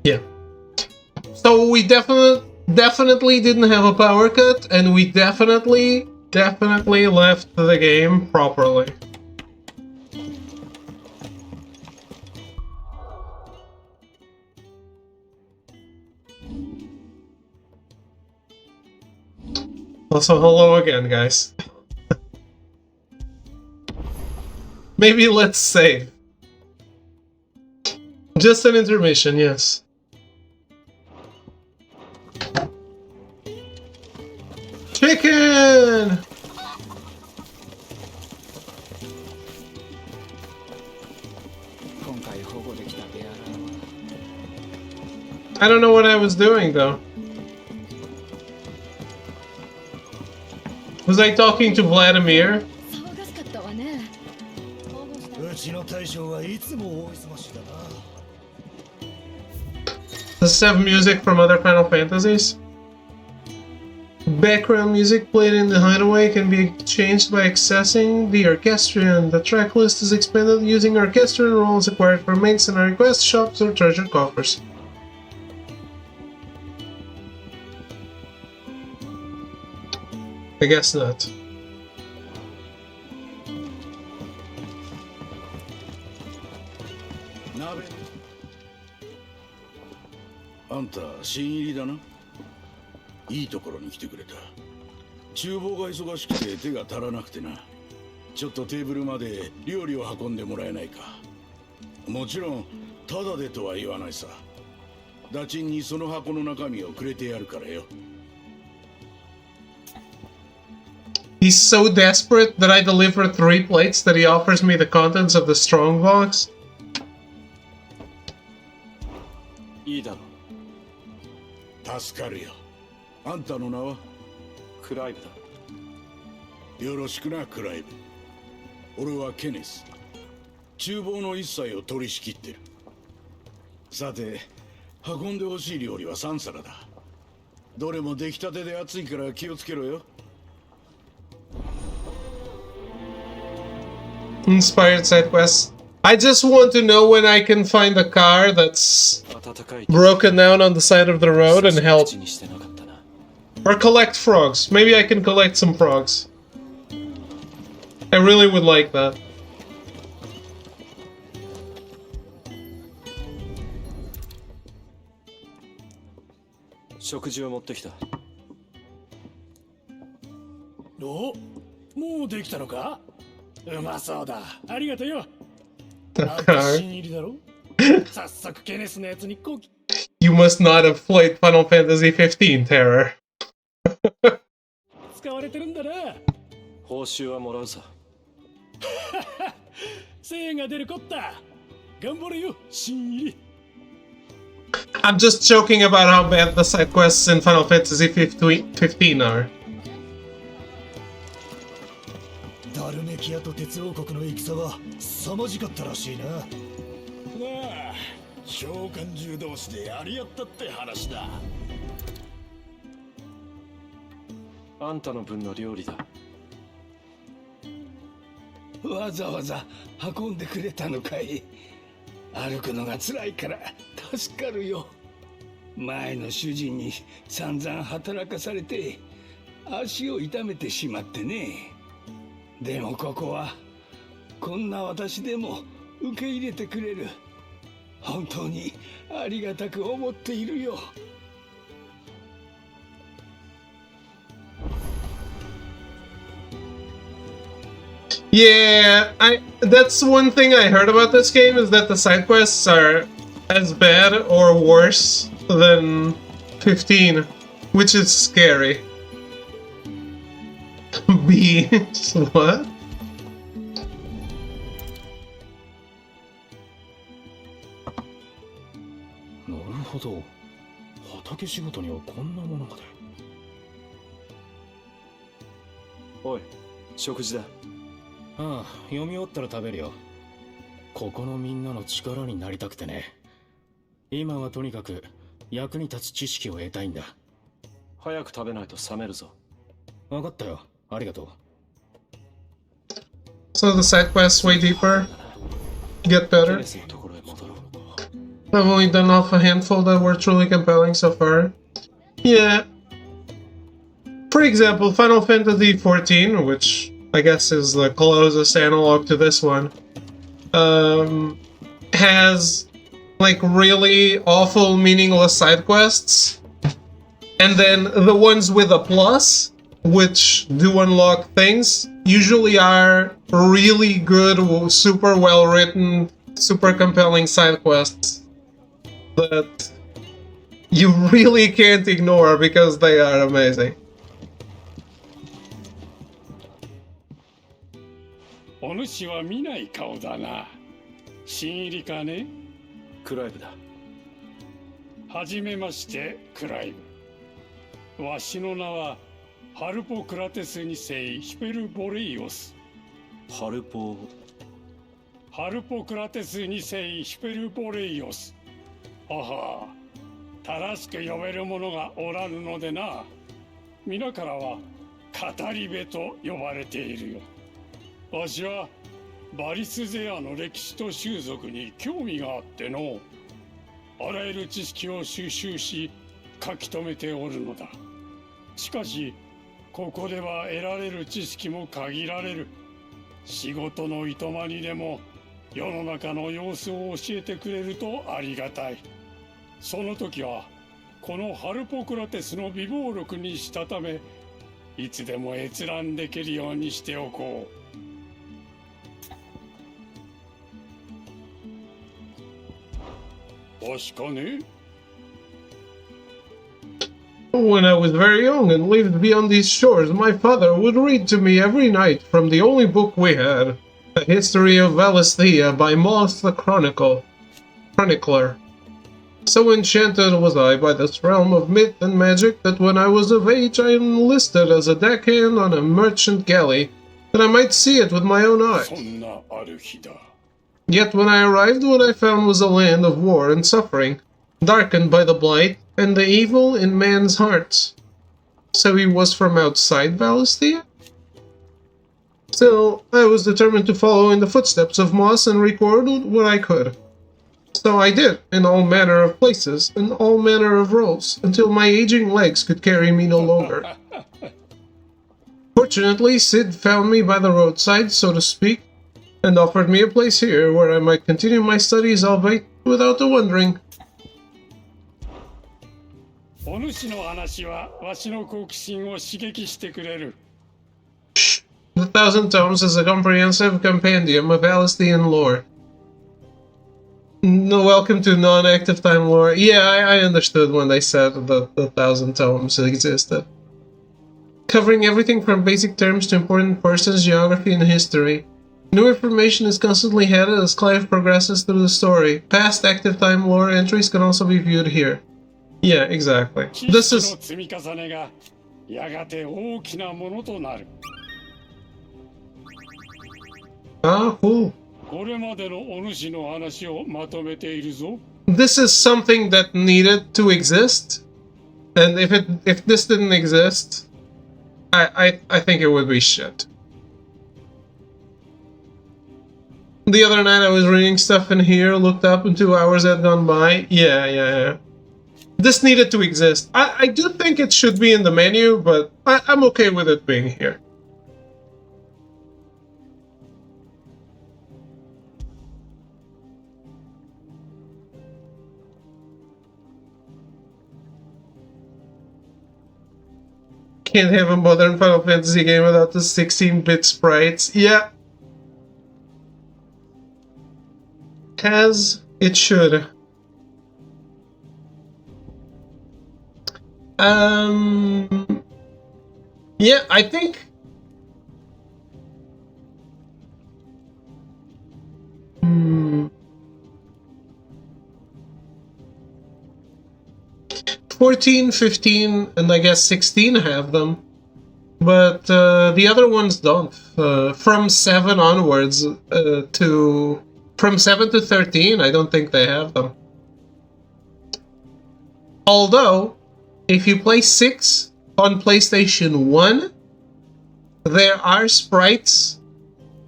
Yeah. So we definitely didn't have a power cut, and we definitely left the game properly. Also, hello again, guys. Maybe let's save. Just an intermission, yes. Chicken! I don't know what I was doing, though. Was I talking to Vladimir? Does it have music from other Final Fantasies? Background music played in the hideaway can be changed by accessing the orchestrion. The track list is expanded using orchestrion rolls acquired from makes and request shops or treasure coffers. I guess not. Anta, 新入りだな。いいところに来てくれた。厨房が忙しくて手が足らなくてな。ちょっとテーブルまで料理を運んでもらえないか。もちろんタダでとは言わないさ。ダチンにその箱の中身をくれてやるからよ。He's so desperate that I deliver 3 plates that he offers me the contents of the strongbox. いいだろう。助かるよ。あんたの名はクライブだ。よろしくな、クライブ。俺はケネス。厨房の一切を取り仕切ってる。さて、運んでほしい料理は3皿だ。どれも出来たてで熱いから気をつけろよ。Inspired side quests. I just want to know when I can find a car that's broken down on the side of the road and help. Or collect frogs. Maybe I can collect some frogs. I really would like that. Oh, もうできたのか? うまそうだ。ありがとうよ。 You must not have played Final Fantasy XV, Terror. 使われてるんだな。報酬はもらうさ。精が出るこった。頑張れよ、新入り。 I'm just joking about how bad the side quests in Final Fantasy XV are. ダルメキアと鉄王国の戦は凄まじかったらしいな。なあ、召喚獣同士でやり合ったって話だ。あんたの分の料理だ。わざわざ運んでくれたのかい。歩くのが辛いから助かるよ。前の主人に散々働かされて足を痛めてしまってね。でもここはこんな私でも受け入れてくれる。本当にありがたく思っているよ。Yeah, that's one thing I heard about this game is that the side quests are as bad or worse than 15, which is scary. B. What? なるほど。畑仕事にはこんなものまで。おい、食事だ。ああ、読み終わったら食べるよ。ここのみんなの力になりたくてね。今はとにかく役に立つ知識を得たいんだ。早く食べないと冷めるぞ。分かったよ。ありがとう。So the side quests way deeper, get better. I've only done off a handful that were truly compelling so far. Yeah. For example, Final Fantasy XIV, which I guess is the closest analog to this one, has like really awful, meaningless side quests, and then the ones with a plus, which do unlock things, usually are really good, super well written, super compelling side quests that you really can't ignore because they are amazing. お主は見ない顔だな。新入りかね？クライブだ。はじめまして、クライブ。わしの名はハルポクラテス2世ヒペルボレイオス。ハルポクラテス2世ヒペルボレイオス。はは。正しく呼べる者がおらぬのでな。皆からは語り部と呼ばれているよ。わしはバリスゼアの歴史と習俗に興味があっての、あらゆる知識を収集し書き留めておるのだ。しかしここでは得られる知識も限られる。仕事のいとまにでも世の中の様子を教えてくれるとありがたい。その時はこのハルポクラテスの備忘録にしたため、いつでも閲覧できるようにしておこう。When I was very young and lived beyond these shores, my father would read to me every night from the only book we had, A History of Valisthea by Moss the Chronicler. So enchanted was I by this realm of myth and magic that when I was of age I enlisted as a deckhand on a merchant galley, that I might see it with my own eyes. Yet when I arrived, what I found was a land of war and suffering, darkened by the blight and the evil in man's hearts. So he was from outside Valisthea? Still, I was determined to follow in the footsteps of Moss and record what I could. So I did, in all manner of places, in all manner of roles, until my aging legs could carry me no longer. Fortunately, Sid found me by the roadside, so to speak, and offered me a place here where I might continue my studies, albeit without the wondering. Shh. The Thousand Tomes is a comprehensive compendium of Valisthean lore. No, welcome to non-active time lore. Yeah, I understood when they said that the Thousand Tomes existed. Covering everything from basic terms to important persons, geography, and history. New information is constantly added as Clive progresses through the story. Past active time lore entries can also be viewed here. Yeah, exactly. This is... Ah, cool. This is something that needed to exist, and if this didn't exist, I think it would be shit. The other night I was reading stuff in here, looked up and 2 hours had gone by. Yeah. This needed to exist. I do think it should be in the menu, but I'm okay with it being here. Can't have a modern Final Fantasy game without the 16-bit sprites. Yeah. As it should. Yeah, I think... 14, 15, and I guess 16 have them, but the other ones don't. From 7 onwards from 7 to 13, I don't think they have them. Although, if you play 6 on PlayStation 1, there are sprites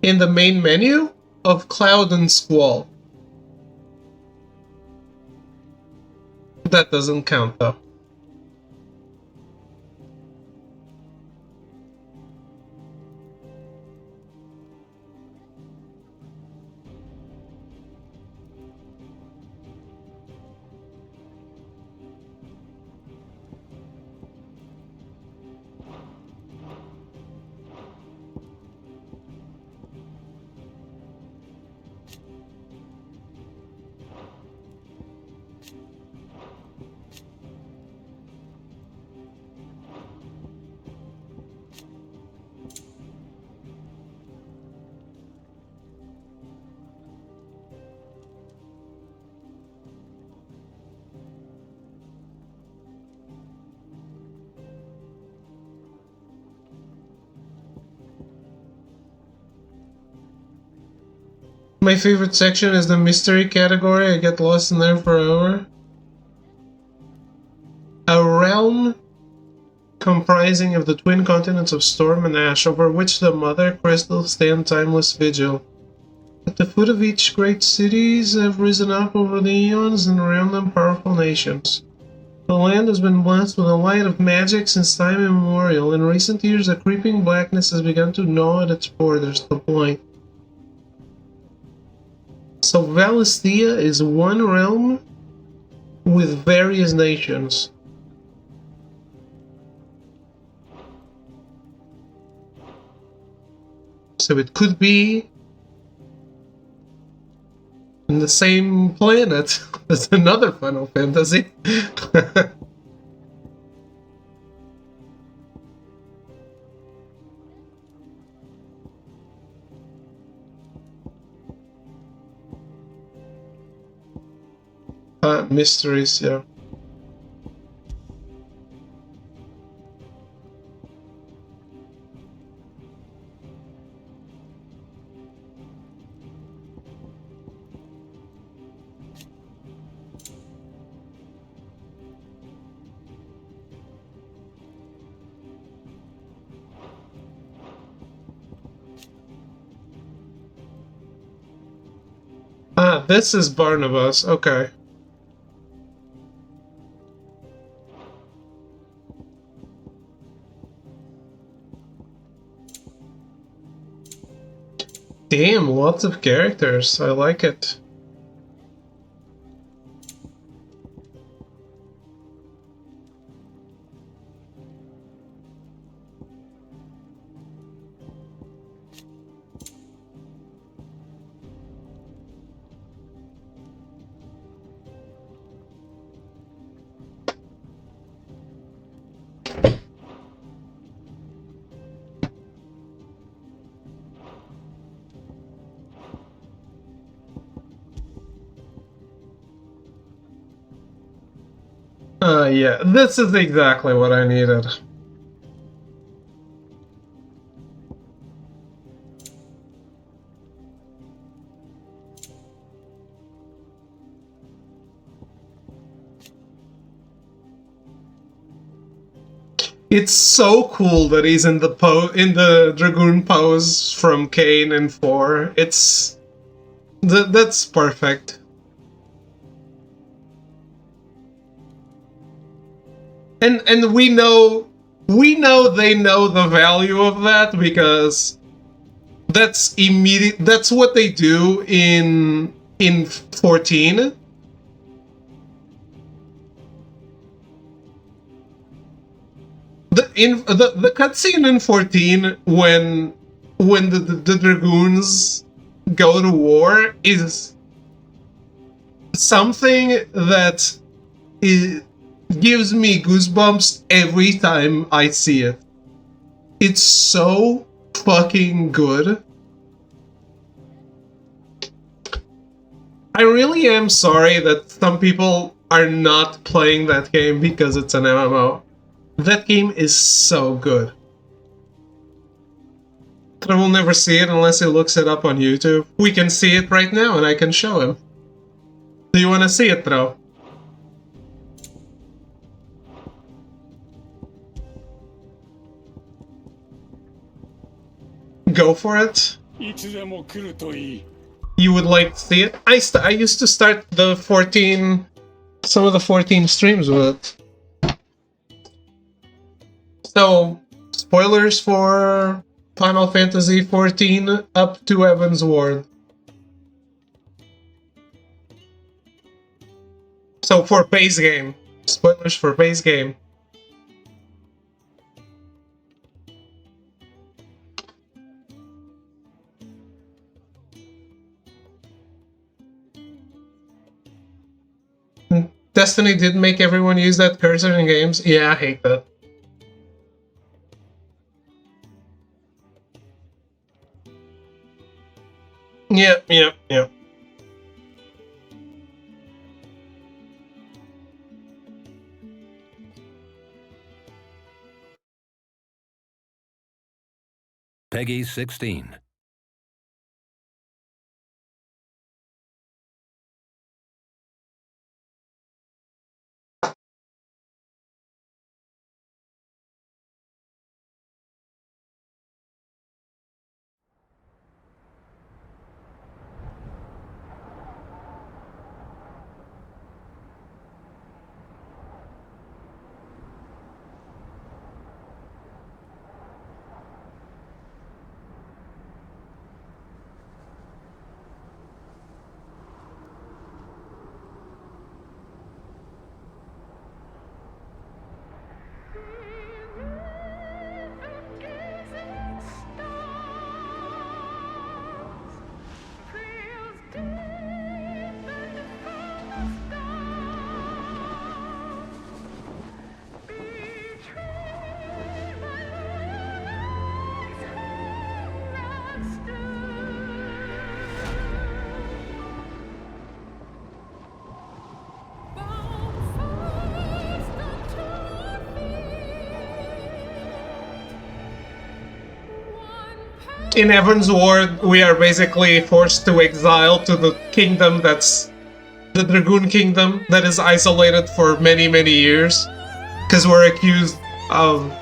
in the main menu of Cloud and Squall. That doesn't count, though. My favorite section is the mystery category. I get lost in there for an hour. A realm comprising of the twin continents of Storm and Ash, over which the Mother Crystals stand timeless vigil. At the foot of each great cities have risen up over the eons and around them powerful nations. The land has been blessed with a light of magic since time immemorial. In recent years, a creeping blackness has begun to gnaw at its borders, the blight. So Valisthea is one realm with various nations. So it could be in the same planet as another Final Fantasy. Mysteries, yeah. This is Barnabas, okay. Damn, lots of characters. I like it. Yeah, this is exactly what I needed. It's so cool that he's in the Dragoon pose from Kane and 4. That's perfect. And we know they know the value of that because that's immediate. That's what they do in 14. The cutscene in 14 when the Dragoons go to war is something that gives me goosebumps every time I see it. It's so fucking good. I really am sorry that some people are not playing that game because it's an MMO. That game is so good. I will never see it unless he looks it up on YouTube. We can see it right now and I can show him. Do you want to see it, Tro? Go for it. You would like to see it? I used to start the 14 some of the 14 streams, but... So, spoilers for Final Fantasy XIV up to Evan's Ward. So for base game. Spoilers for base game. Destiny did make everyone use that cursor in games. Yeah, I hate that. Yeah. Peggy 16. In Evan's Ward, we are basically forced to exile to the kingdom that's the Dragoon Kingdom that is isolated for many, many years. Because we're accused of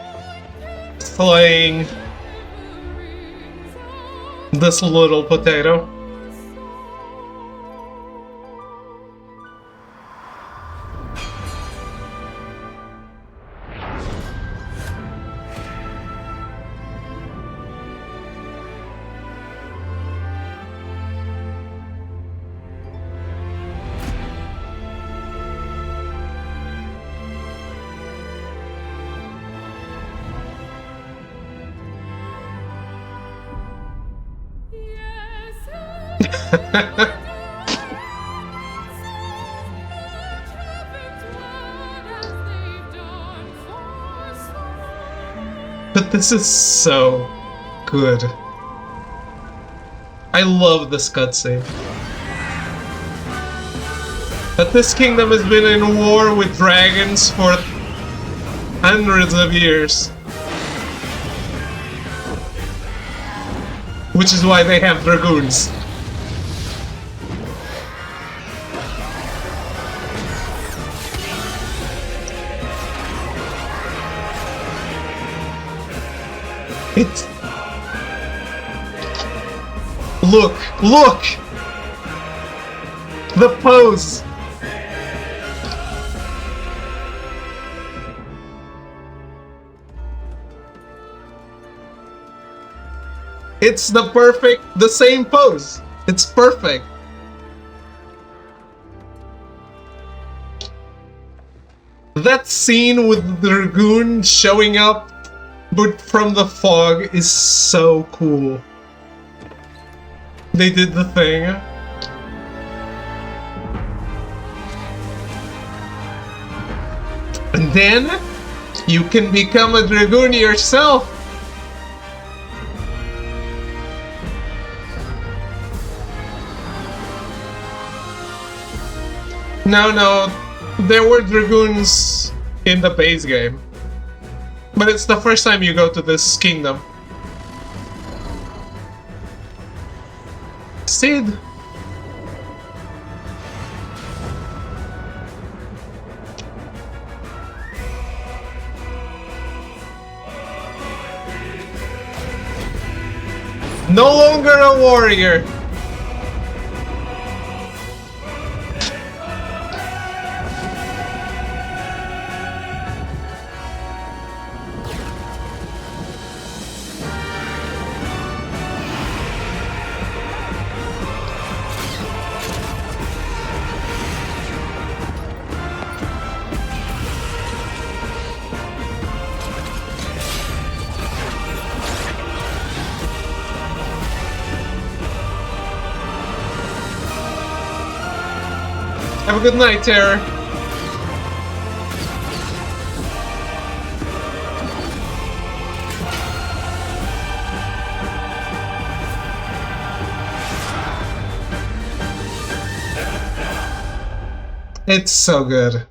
slaying this little potato. But this is so good. I love this cutscene. But this kingdom has been in war with dragons for hundreds of years. Which is why they have dragoons. Look! The pose! It's the same pose. It's perfect. That scene with the Dragoon showing up but from the fog is so cool. They did the thing. And then you can become a Dragoon yourself. No, there were Dragoons in the base game. But it's the first time you go to this kingdom. Sid! No longer a warrior! Have a good night, Terror. It's so good.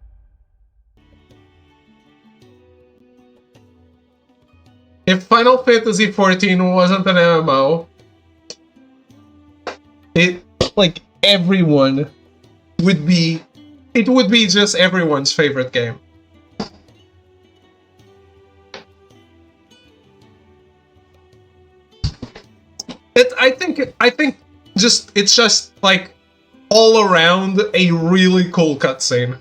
If Final Fantasy XIV wasn't an MMO, everyone would be, it would be just everyone's favorite game. I think it's just like all around a really cool cutscene.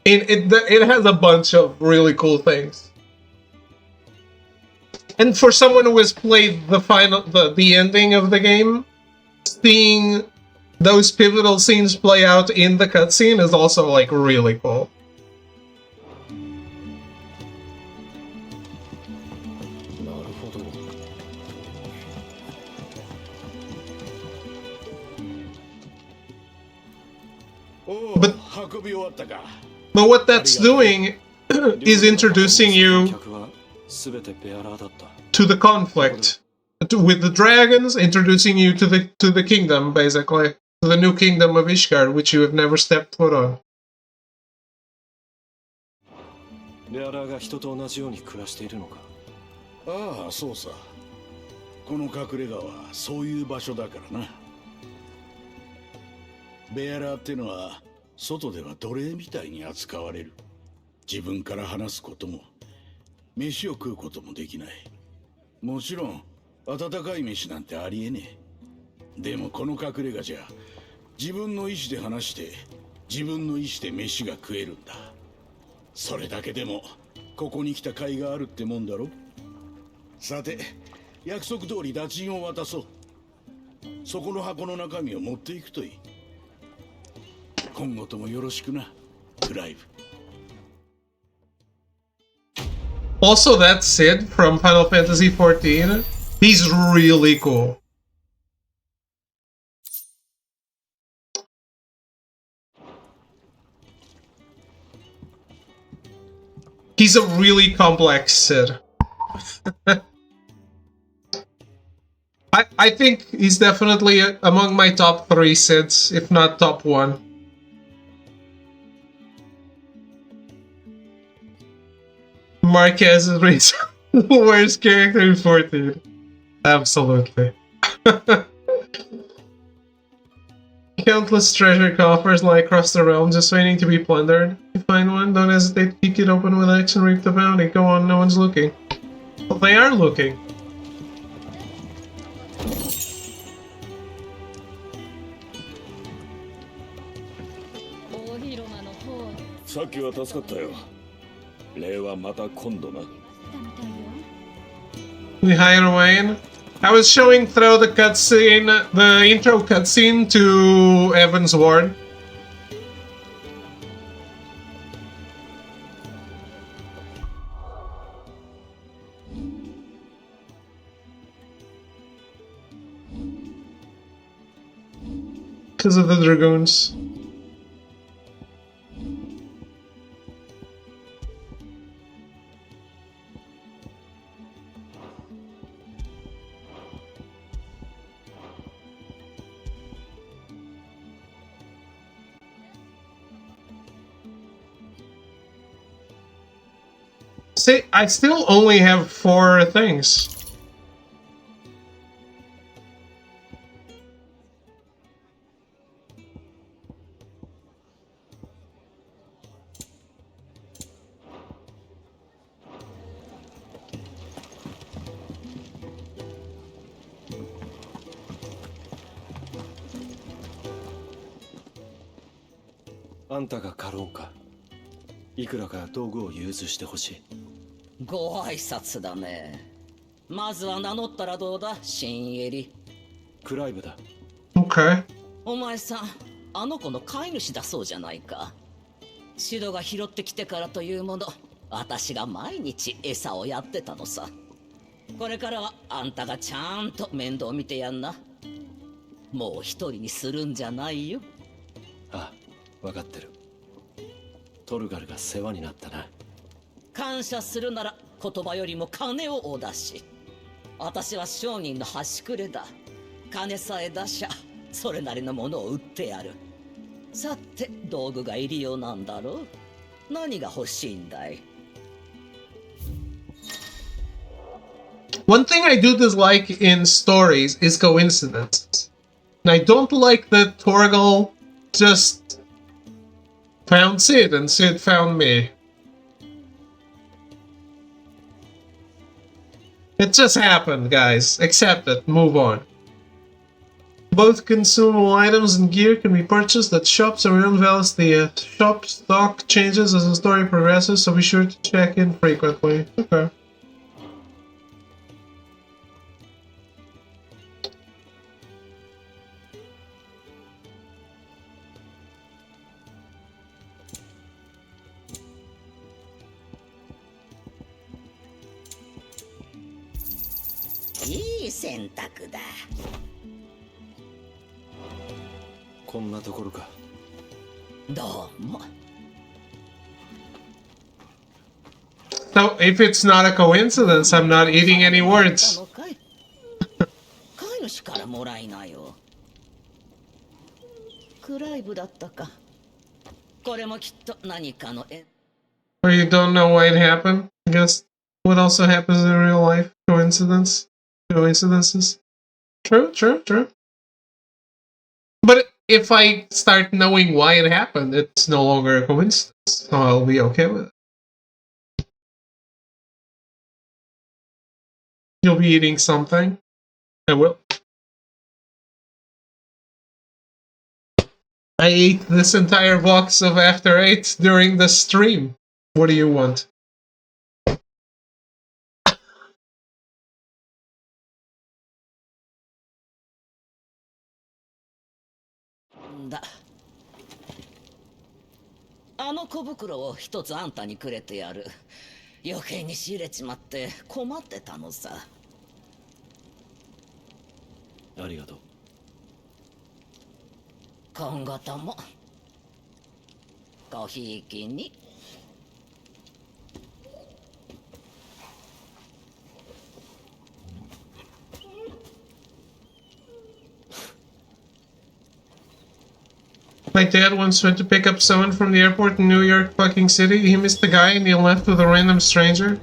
It has a bunch of really cool things. And for someone who has played the ending of the game, seeing those pivotal scenes play out in the cutscene is also like really cool. But what that's doing is introducing you to the conflict with the dragons, introducing you to the kingdom, basically, to the new kingdom of Ishgard, which you have never stepped foot on. レアラーが人と同じように暮らしているのか。ああ、そうさ。この隠れ家はそういう場所だからな。ベアラーってのは外では奴隷みたいに扱われる。自分から話すことも飯を食うこともできない。もちろん温かい飯なんてありえねえ。でもこの隠れ家じゃ自分の意志で話して自分の意志で飯が食えるんだ。それだけでもここに来た甲斐があるってもんだろ。さて約束通り打賃を渡そう。そこの箱の中身を持っていくといい。今後ともよろしくな、クライブ。Also, that Cid from Final Fantasy XIV, he's really cool. He's a really complex Cid. I think he's definitely among my top 3 Cids, if not top 1. Marquez is the worst character in 14. Absolutely. Countless treasure coffers lie across the realm, just waiting to be plundered. If you find one, don't hesitate, peek it open with X and reap the bounty. Go on, no one's looking. Well, they are looking. We hire Wayne. I was showing through the cutscene, the intro cutscene to Evan's ward. Because of the dragoons. See, I still only have 4 things. Antaがカロンか。いくらか道具を融通してほしい。ご挨拶だね。まずは名乗ったらどうだ、新エリ。クライブだ。Okay. お前さん、あの子の飼い主だそうじゃないか。シドが拾ってきてからというもの、私が毎日餌をやってたのさ。これからはあんたがちゃんと面倒見てやんな。もう一人にするんじゃないよ。あ、分かってる。トルガルが世話になったな。感謝するなら言葉よりも金をお出し。私は商人の端くれだ。金さえ出しゃそれなりのものを売ってやる。さて道具が入りようなんだろう。何が欲しいんだい。One thing I do dislike in stories is coincidences. And I don't like that Torgal just found Sid and Sid found me. It just happened, guys. Accept it. Move on. Both consumable items and gear can be purchased at shops around Veles. The shop stock changes as the story progresses, so be sure to check in frequently. Okay.いい選択だ。こんなところか。どうも。So, if it's not a coincidence, I'm not eating any words. 飼い主からもらいなよ。クライブだったか。これもきっと何かの縁。 Or you don't know why it happened? I guess what also happens in real life? Coincidences. True. But if I start knowing why it happened, it's no longer a coincidence. So I'll be okay with it. You'll be eating something? I will. I ate this entire box of After 8 during the stream. What do you want?だ。あの小袋を一つあんたにくれてやる。余計に仕入れちまって困ってたのさ。ありがとう。今後ともごひいきに。My dad once went to pick up someone from the airport in New York fucking City. He missed the guy and he left with a random stranger.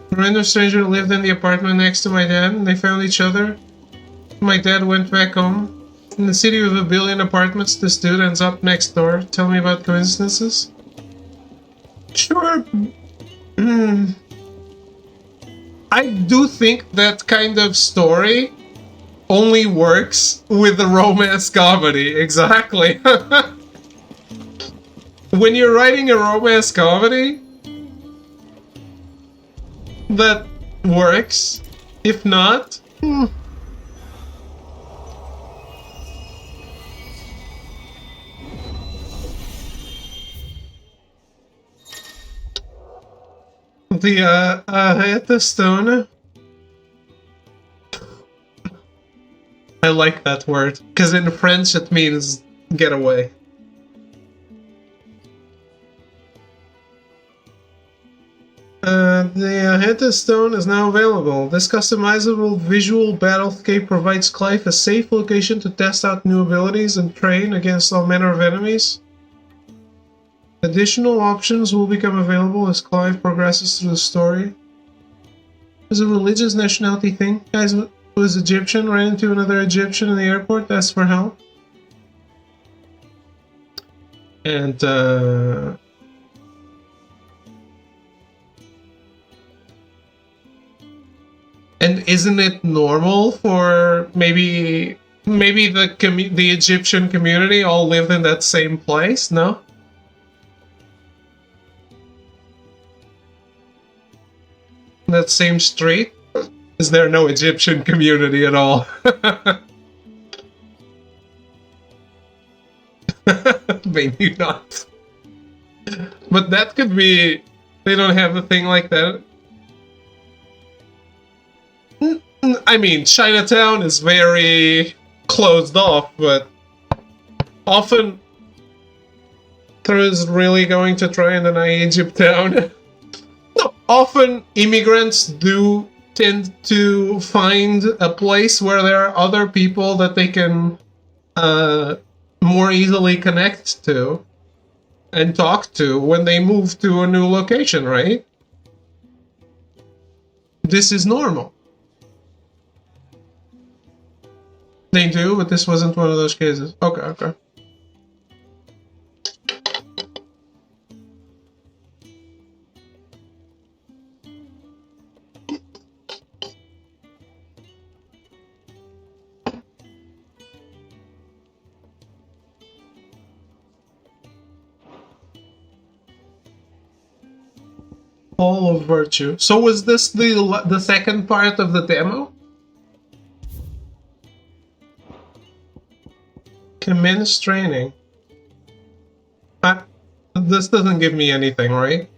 The random stranger lived in the apartment next to my dad and they found each other. My dad went back home. In the city with a billion apartments, this dude ends up next door. Tell me about coincidences? Sure. I do think that kind of story only works with the romance comedy. Exactly. When you're writing a romance comedy, that works. If not, hit the stone. I like that word, because in French it means get away. The Heta Stone is now available. This customizable visual battlescape provides Clive a safe location to test out new abilities and train against all manner of enemies. Additional options will become available as Clive progresses through the story. There's a religious nationality thing. Guys who is Egyptian ran into another Egyptian in the airport, asked for help. And isn't it normal for maybe the Egyptian community all lived in that same place? No? That same street? Is there no Egyptian community at all? Maybe not. But that could be... They don't have a thing like that. I mean, Chinatown is very closed off, but often is really going to try and deny Egypt down. No, often immigrants do tend to find a place where there are other people that they can more easily connect to and talk to when they move to a new location, right? This is normal. They do, but this wasn't one of those cases. Okay, okay. Hall of Virtue. So was this the second part of the demo? Commence training. This doesn't give me anything, right?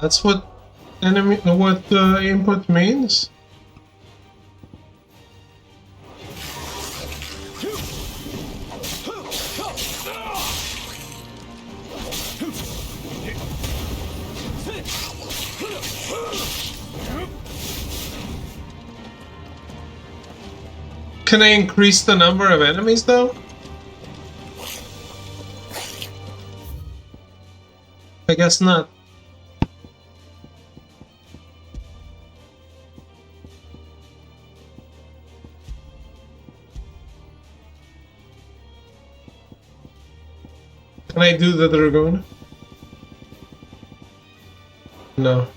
That's what input means? Can I increase the number of enemies though? I guess not. Can I do the Dragoon? No.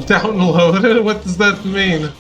Downloaded? What does that mean?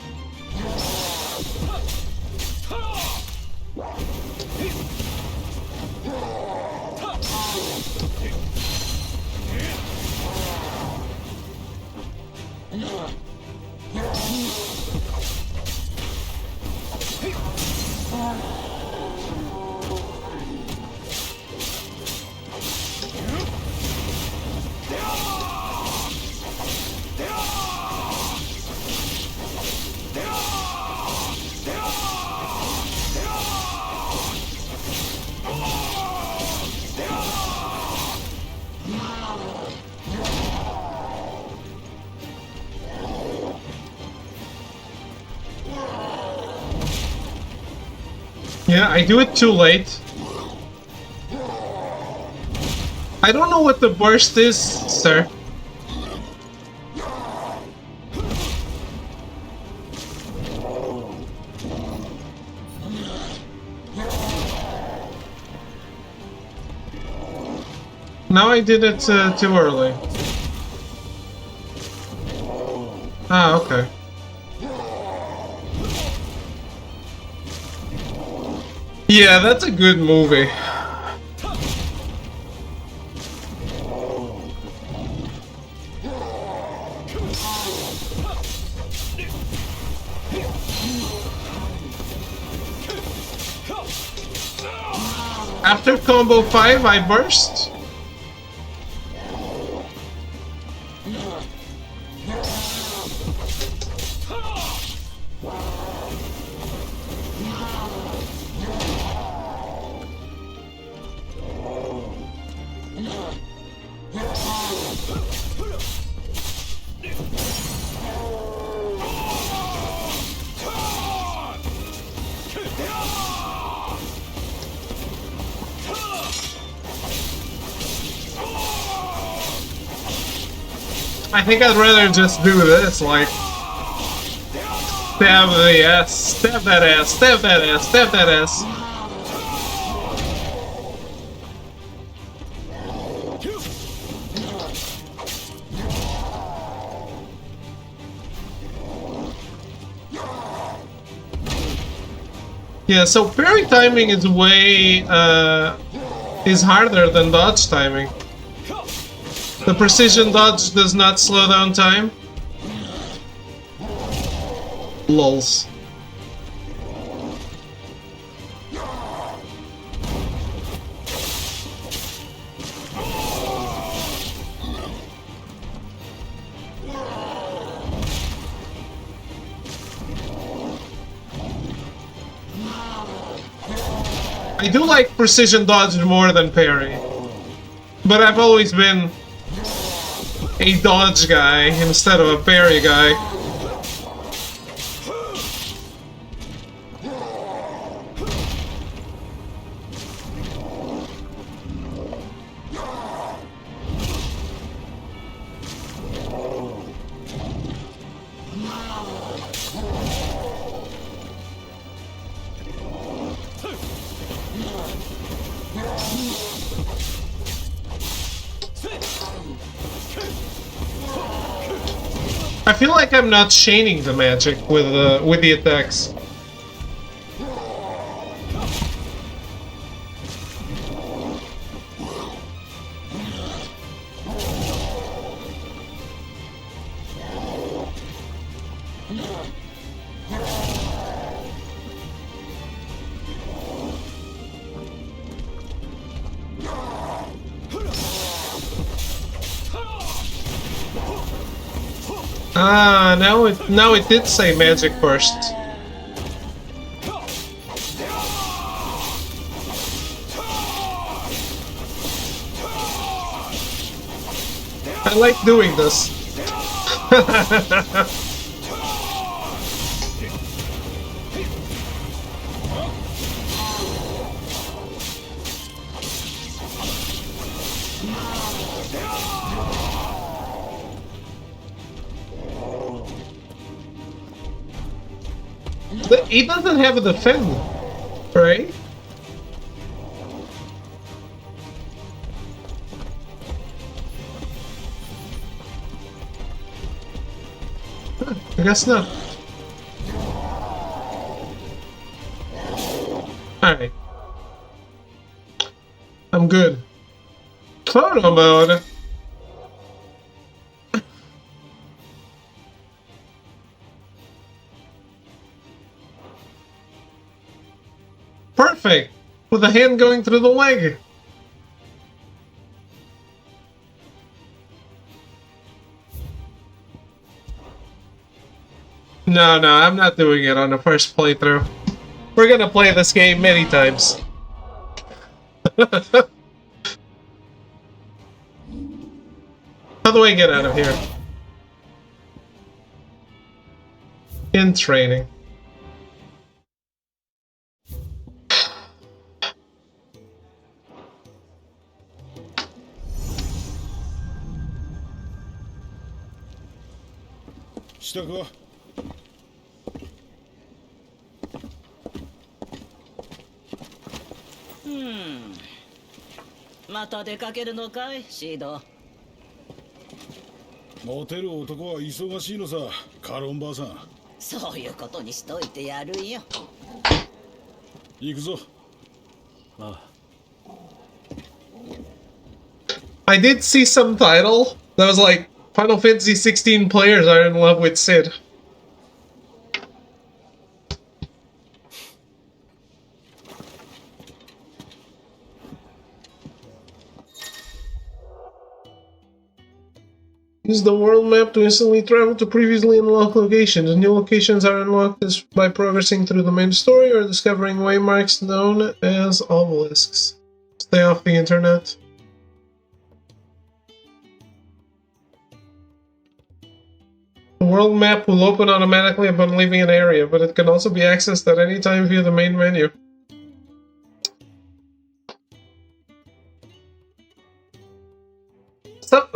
Yeah, I do it too late. I don't know what the burst is, sir. Now I did it too early. Ah, okay. Yeah, that's a good movie. After combo 5, I burst. I think I'd rather just do this, like... Stab the ass, stab that ass, stab that ass, stab that ass. Yeah, so parry timing is way, is harder than dodge timing. The precision dodge does not slow down time. Lols. I do like precision dodge more than parry, but I've always been a dodge guy instead of a parry guy. I feel like I'm not chaining the magic with the attacks. Ah, now it did say magic first. I like doing this. He doesn't have a defend, right? Huh, I guess not. Alright. I'm good. Photo mode. Perfect! With a hand going through the leg. No, I'm not doing it on the first playthrough. We're gonna play this game many times. How do I get out of here? In training. Hmm. また出かけるのかい、シード。モテる男は忙しいのさ、カロンばあさん。そういうことにしといてやるよ。行くぞ。I did see some title that was like Final Fantasy XVI players are in love with Sid. Use the world map to instantly travel to previously unlocked locations. New locations are unlocked by progressing through the main story or discovering waymarks known as obelisks. Stay off the internet. The world map will open automatically upon leaving an area, but it can also be accessed at any time via the main menu.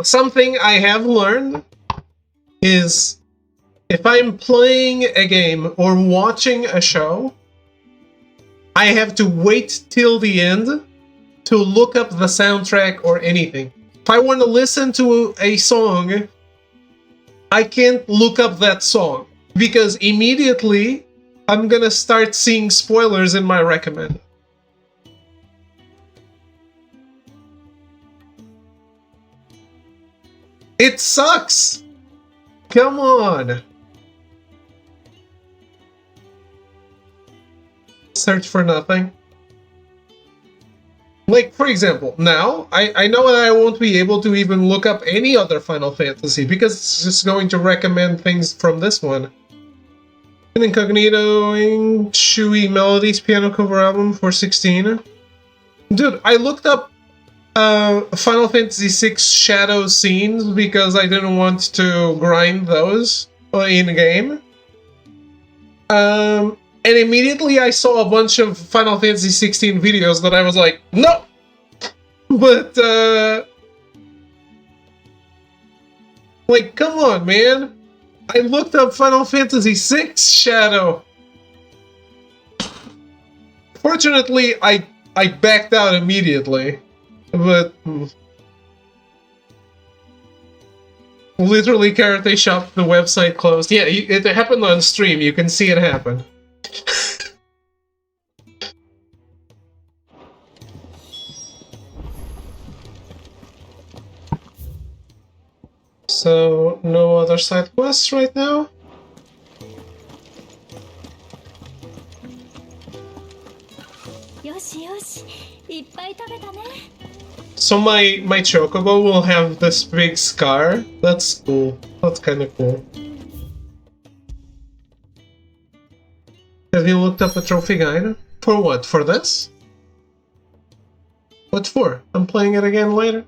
Something I have learned is if I'm playing a game or watching a show, I have to wait till the end to look up the soundtrack or anything. If I want to listen to a song, I can't look up that song because immediately I'm gonna start seeing spoilers in my recommend. It sucks! Come on! Search for nothing. Like, for example, now, I know that I won't be able to even look up any other Final Fantasy because it's just going to recommend things from this one. An incognito, Shui Melodies piano cover album for 16. Dude, I looked up Final Fantasy VI Shadow scenes because I didn't want to grind those in-game. And immediately I saw a bunch of Final Fantasy XVI videos that I was like, no! But, like, come on, man! I looked up Final Fantasy VI Shadow! Fortunately, I backed out immediately. But... literally, Karate Shop, the website closed. Yeah, it happened on stream, you can see it happen. So, no other side quests right now? So my Chocobo will have this big scar? That's cool. That's kinda cool. Have you looked up a trophy guide? For what? For this? What for? I'm playing it again later.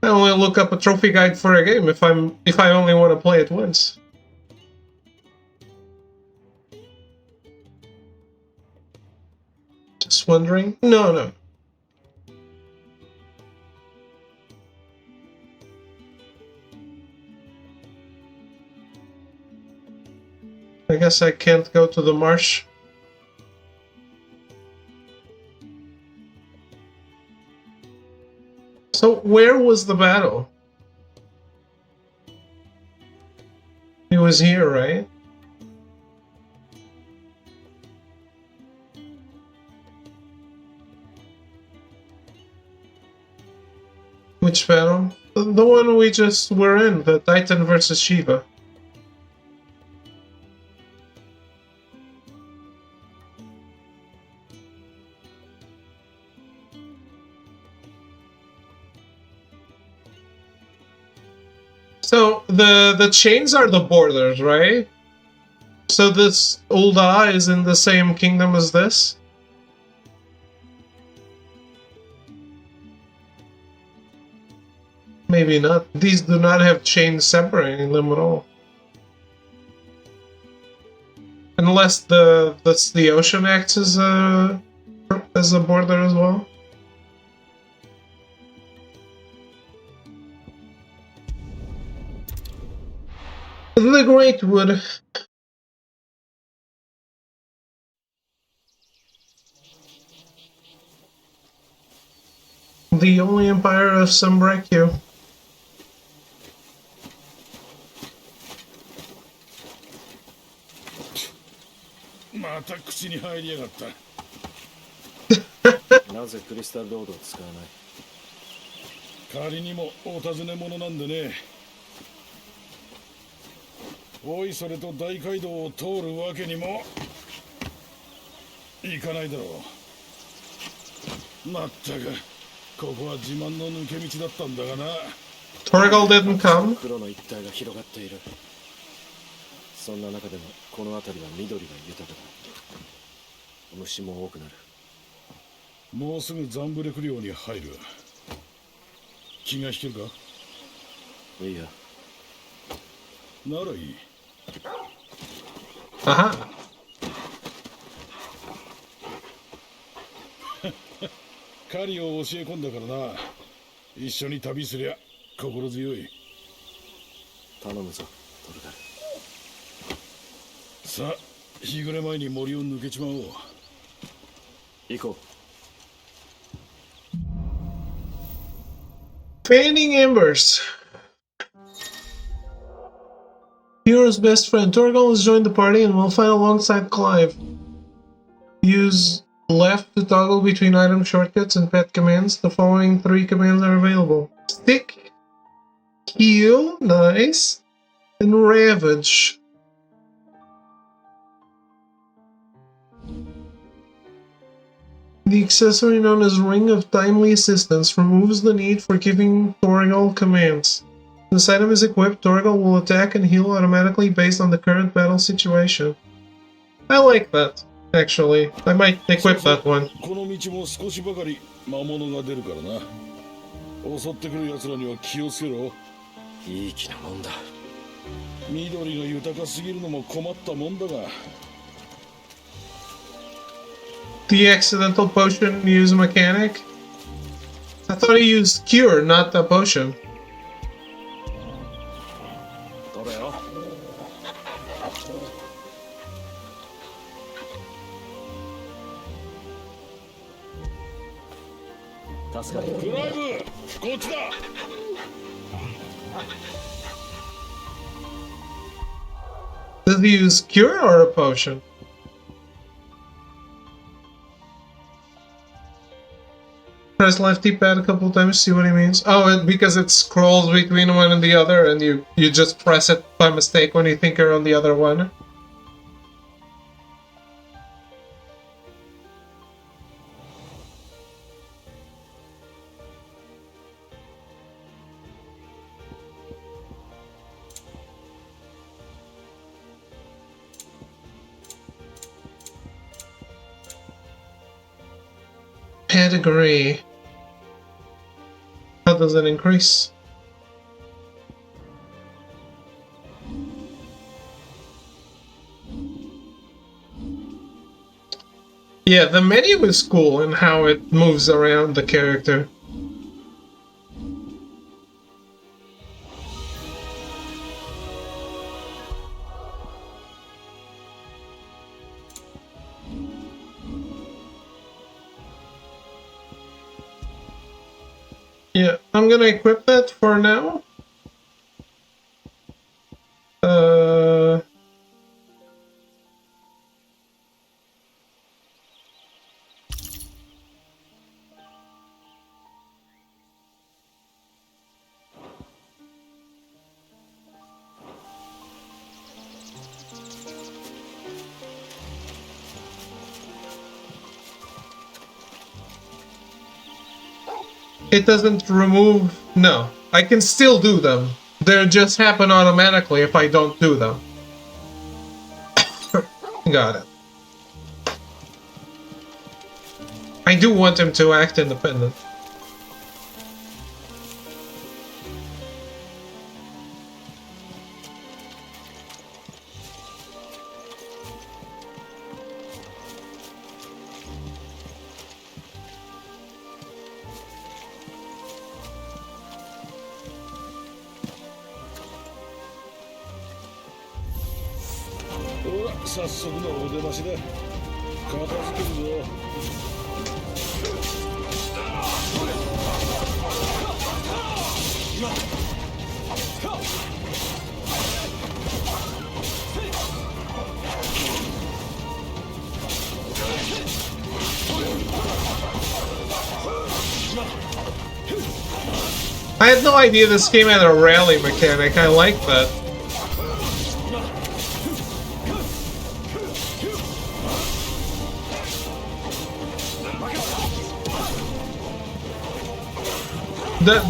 I only look up a trophy guide for a game if I only want to play it once. Just wondering? No. I guess I can't go to the marsh. So, where was the battle? He was here, right? Which battle? The one we just were in, the Titan versus Shiva. So, the chains are the borders, right? So this Ul'dah is in the same kingdom as this? Maybe not. These do not have chains separating them at all. Unless the ocean acts as a border as well. The Great Wood. The only empire of Sunbreak. また口に入りやがった。なぜクリスタルロードを使わない？仮にもお尋ね者なんでね。おいそれと大街道を通るわけにもいかないだろう。まったくここは自慢の抜け道だったんだがな。 Torgal didn't come. 黒の一帯が広がっている。そんな中でもこの辺りは緑が豊かだ。虫も多くなる。もうすぐザンブレク領に入る。気が引けるか？いいや。ならいい。 Aha. 狩りを教え込んだからな。一緒に旅すりゃ心強い。頼むぞ、トルガル。さあ、日暮れ前に森を抜けちまおう。行こう。 Fanning Embers. Hero's best friend Torgal has joined the party and will fight alongside Clive. Use left to toggle between item shortcuts and pet commands. The following 3 commands are available: Stick, Heal, nice, and Ravage. The accessory known as Ring of Timely Assistance removes the need for giving Torgal commands. This item is equipped, Torgal will attack and heal automatically based on the current battle situation. I like that, actually. I might equip that one. この道も少しばかり魔物が出るからな。襲ってくる奴らには気をつけろ。いい気なもんだ。緑が豊かすぎるのも困ったもんだが。 The accidental potion use mechanic? I thought he used cure, not the potion. どれよ。助かる。クライブ、こっちだ。 Does he use cure or a potion? Press left D-pad a couple times, see what he means. Oh, because it scrolls between one and the other, and you just press it by mistake when you think you're on the other one. Pedigree. How does it increase? Yeah, the menu is cool and how it moves around the character. Yeah, I'm gonna equip that for now. It doesn't remove... No, I can still do them. They'll just happen automatically if I don't do them. Got it. I do want him to act independent. I had no idea this game had a rally mechanic. I like that.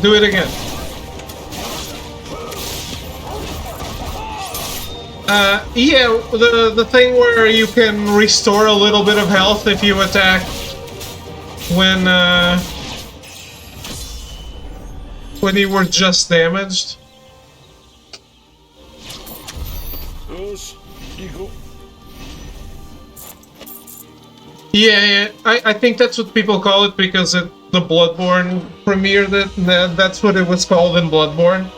Do it again. Yeah, the thing where you can restore a little bit of health if you attack when you were just damaged. Yeah, I think that's what people call it because the Bloodborne premiered it. That's what it was called in Bloodborne.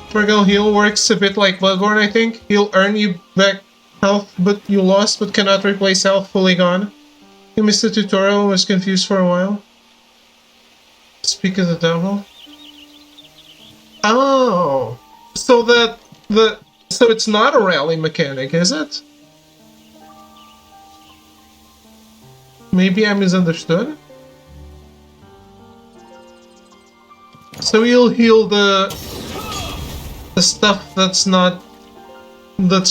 Torgal heal works a bit like Bloodborne, I think. He'll earn you back health but you lost, but cannot replace health fully gone. You missed the tutorial, was confused for a while. Speak of the devil. Oh, so so it's not a rally mechanic, is it? Maybe I misunderstood. So you'll heal the stuff that's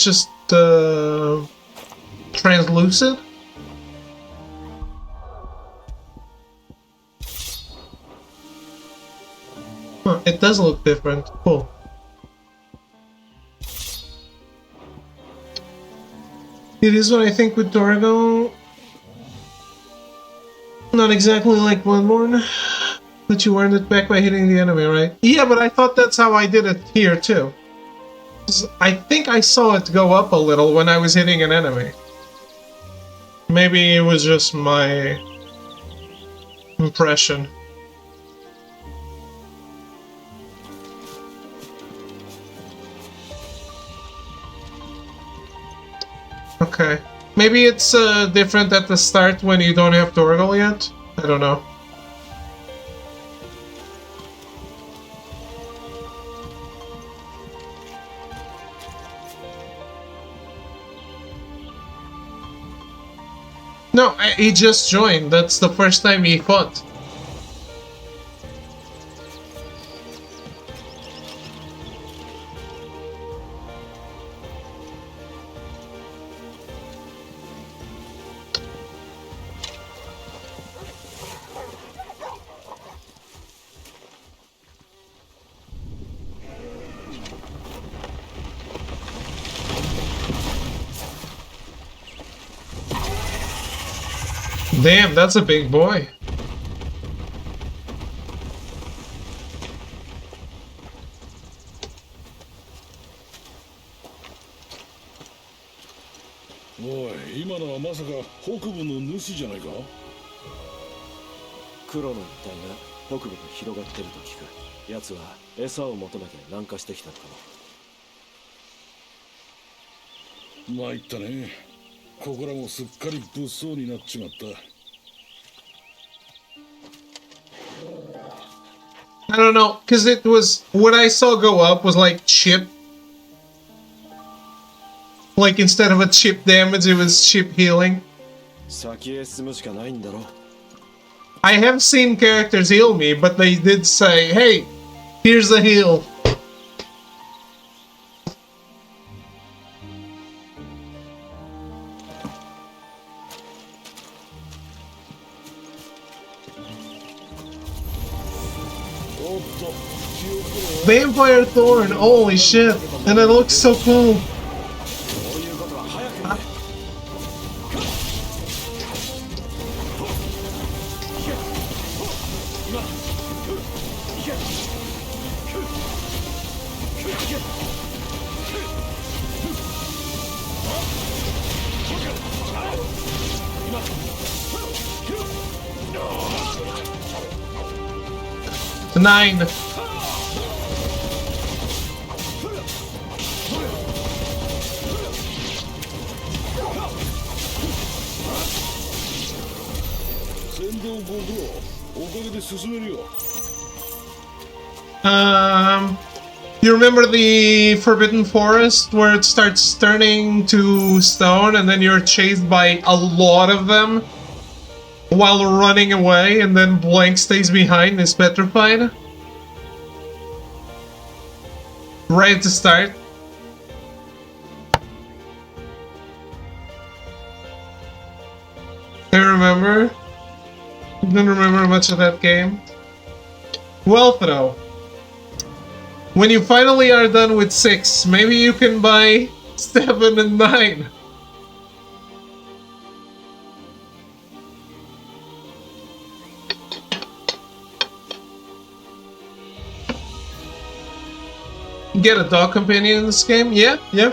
just translucent. Huh, it does look different. Cool. It is what I think with Torgo. Not exactly like Bloodborne, but you earned it back by hitting the enemy, right? Yeah, but I thought that's how I did it here too. I think I saw it go up a little when I was hitting an enemy. Maybe it was just my impression. Okay. Maybe it's different at the start when you don't have Torgal yet? I don't know. No, he just joined. That's the first time he fought. Damn, that's a big boy.おい、今のはまさか北部の主じゃないか？黒の一帯が北部に広がってると聞く。奴は餌を求めて南下してきたのかも。参ったね。ここらもすっかり物騒になっちまった。I don't know, because it was... What I saw go up was like chip. Like instead of a chip damage, it was chip healing. 先へ進むしかないんだろ。I have seen characters heal me, but they did say, hey, here's a heal. Vampire Thorn, holy shit, and it looks so cool. Nine. You remember the Forbidden Forest where it starts turning to stone and then you're chased by a lot of them while running away and then Blank stays behind, is petrified? Right at the start. remember. Didn't remember much of that game. Well, though, when you finally are done with 6, maybe you can buy 7 and 9. Get a dog companion in this game? Yeah, yeah.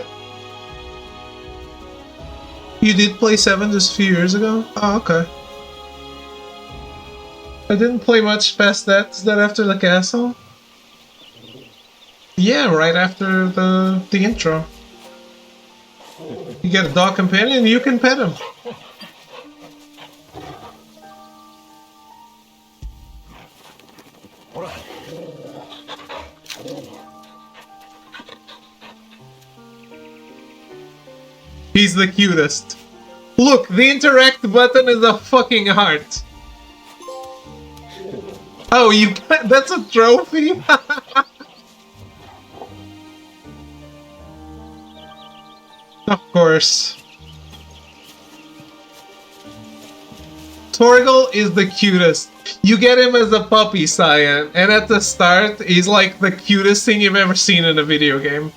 You did play 7 just a few years ago? Oh, okay. I didn't play much past that. Is that after the castle? Yeah, right after the intro. You get a dog companion, you can pet him. He's the cutest. Look, the interact button is a fucking heart. Oh, you that's a trophy? Of course. Torgal is the cutest. You get him as a puppy, Cyan, and at the start, he's like the cutest thing you've ever seen in a video game.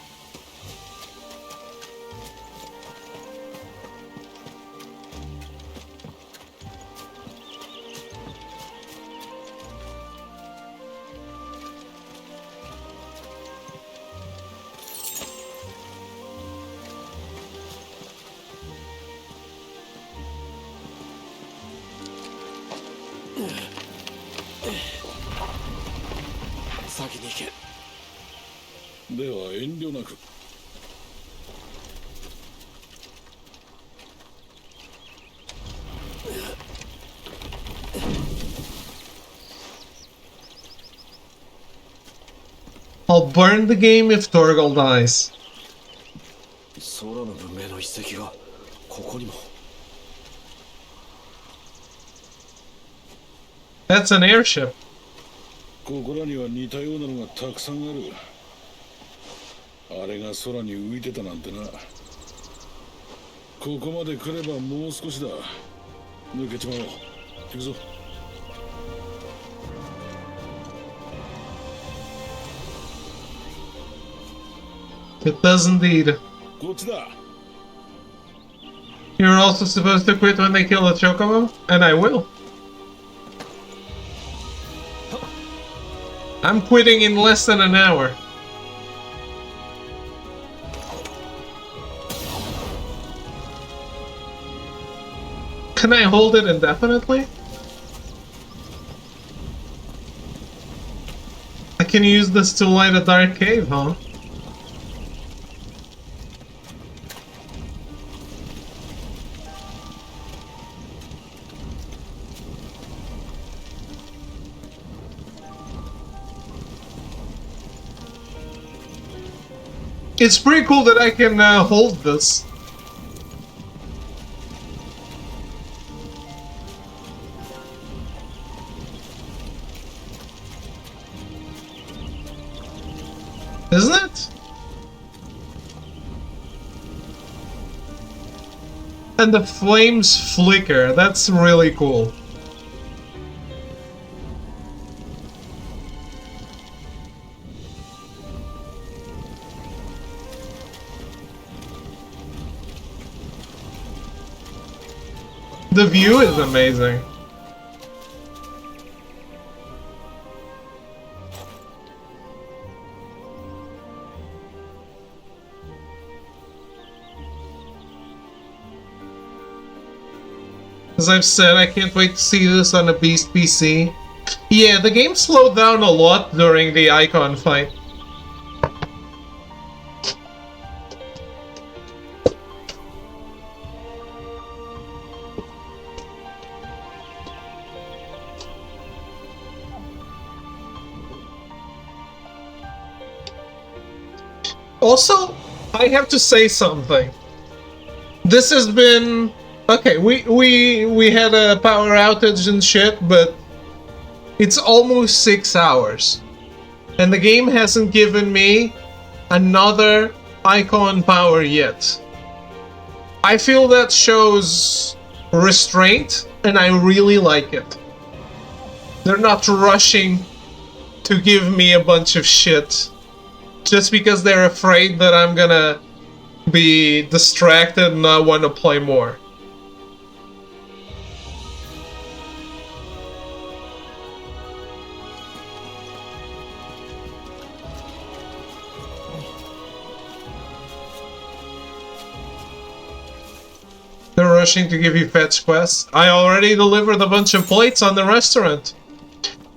I'll burn the game if Torgal dies. That's an airship. ここらには似たようなのがたくさんある。あれが空に浮いてたなんてな。ここまで来ればもう少しだ。抜けちまおう。行くぞ。It does indeed. こっちだ。You're also supposed to quit when they kill a chocobo? And I will. I'm quitting in less than an hour. Can I hold it indefinitely? I can use this to light a dark cave, huh? It's pretty cool that I can hold this. Isn't it? And the flames flicker. That's really cool. The view is amazing. As I've said, I can't wait to see this on a Beast PC. Yeah, the game slowed down a lot during the Icon fight. Also, I have to say something. This has been okay. We had a power outage and shit, but it's almost 6 hours, and the game hasn't given me another icon power yet. I feel that shows restraint And I really like it. They're not rushing to give me a bunch of shit just because they're afraid that I'm gonna be distracted and not want to play more. They're rushing to give you fetch quests. I already delivered a bunch of plates on the restaurant.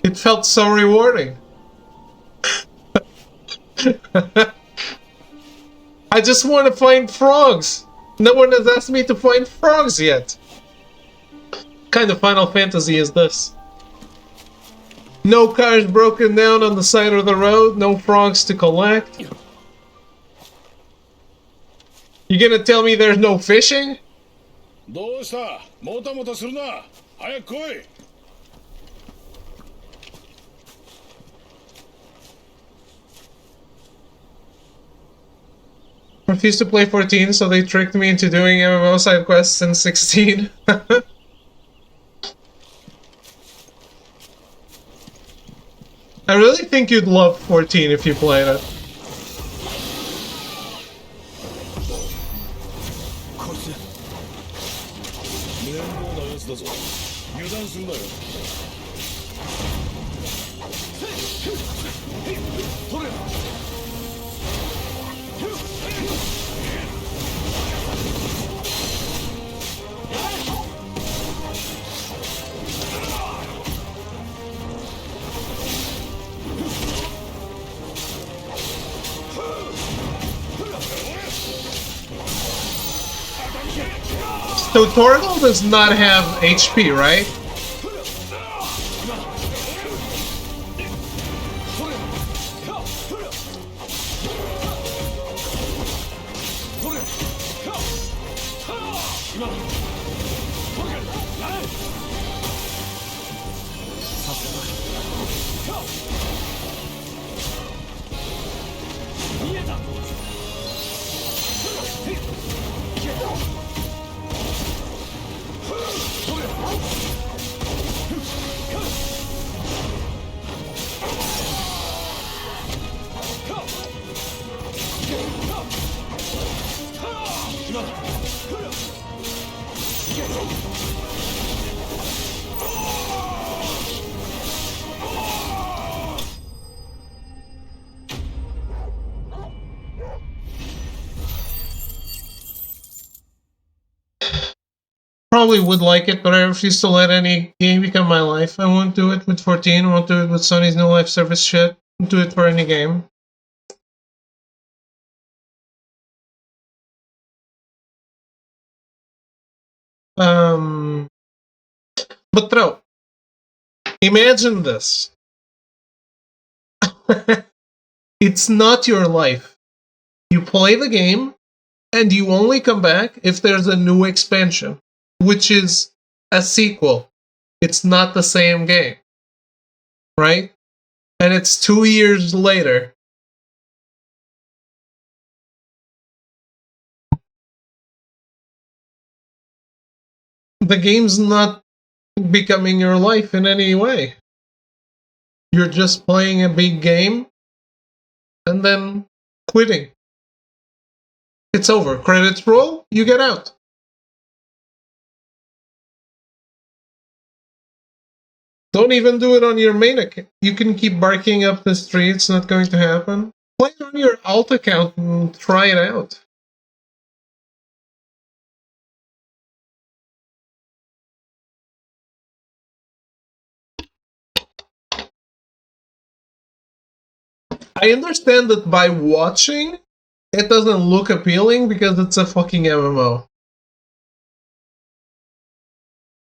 It felt so rewarding. I just want to find frogs. No one has asked me to find frogs yet. What kind of Final Fantasy is this? No cars broken down on the side of the road, no frogs to collect. You gonna tell me there's no fishing? どうした？もたもたするな。早く来い。Refused to play 14, so they tricked me into doing MMO side quests in 16. I really think you'd love 14 if you played it. こいつ面倒なやつだぞ。油断するなよ。取れ。So Torgal does not have HP, right? Probably would like it, but I refuse to let any game become my life. I won't do it with 14, I won't do it with Sony's new live service shit. I won't do it for any game. But no. Imagine this. It's not your life. You play the game, and you only come back if there's a new expansion, which is a sequel. It's not the same game. Right? And it's 2 years later. The game's not becoming your life in any way. You're just playing a big game and then quitting. It's over. Credits roll, you get out. Don't even do it on your main account. You can keep barking up the street, it's not going to happen. Play it on your alt account and try it out. I understand that by watching, it doesn't look appealing because it's a fucking MMO.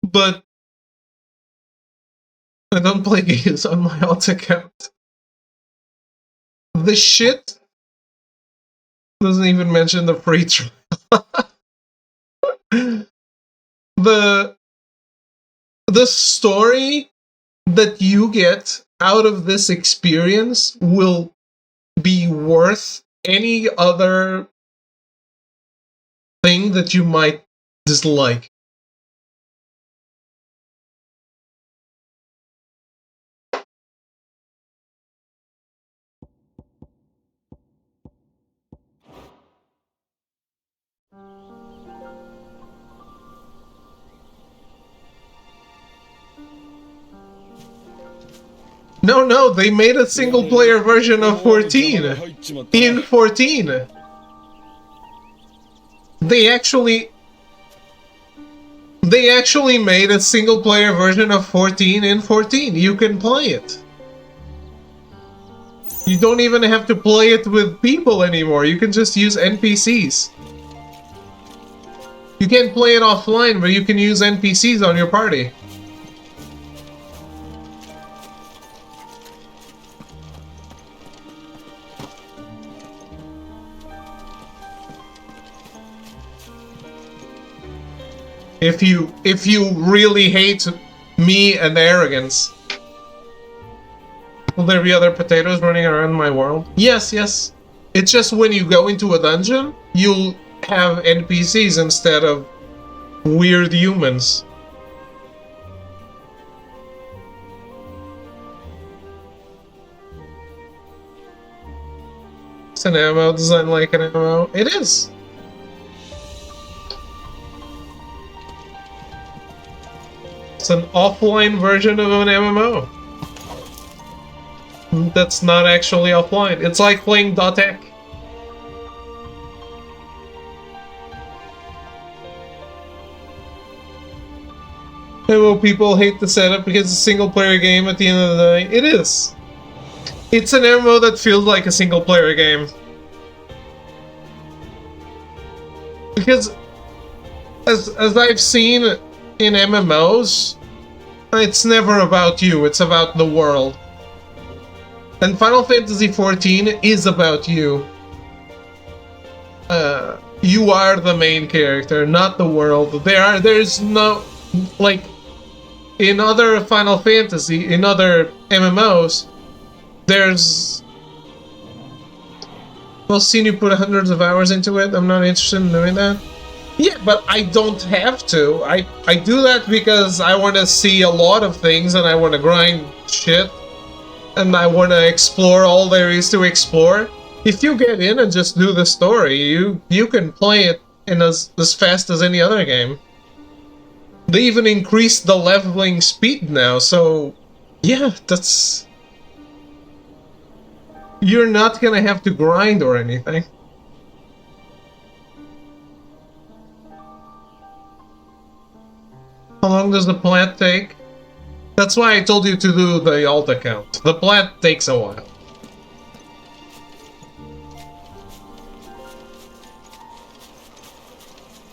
But I don't play games on my alt account. The shit doesn't even mention the free trial. The story that you get out of this experience will be worth any other thing that you might dislike. No, they made a single-player version of 14. In 14. They actually made a single-player version of 14 in 14. You can play it. You don't even have to play it with people anymore. You can just use NPCs. You can't play it offline, but you can use NPCs on your party. If you really hate me and arrogance. Will there be other potatoes running around my world? Yes. It's just when you go into a dungeon, you'll have NPCs instead of weird humans. It's an MMO designed like an MMO. It is. It's an offline version of an MMO. That's not actually offline. It's like playing .ec. MMO people hate the setup because it's a single-player game at the end of the day. It is. It's an MMO that feels like a single-player game. Because, as I've seen in MMOs, it's never about you, it's about the world. And Final Fantasy XIV is about you. You are the main character, not the world. There's no, like, in other Final Fantasy, in other MMOs, there's... Well, seen you put hundreds of hours into it, I'm not interested in doing that. Yeah, but I don't have to. I do that because I want to see a lot of things and I want to grind shit. And I want to explore all there is to explore. If you get in and just do the story, you can play it in as fast as any other game. They even increased the leveling speed now, so yeah, that's... You're not gonna have to grind or anything. How long does the plant take? That's why I told you to do the alt account. The plant takes a while.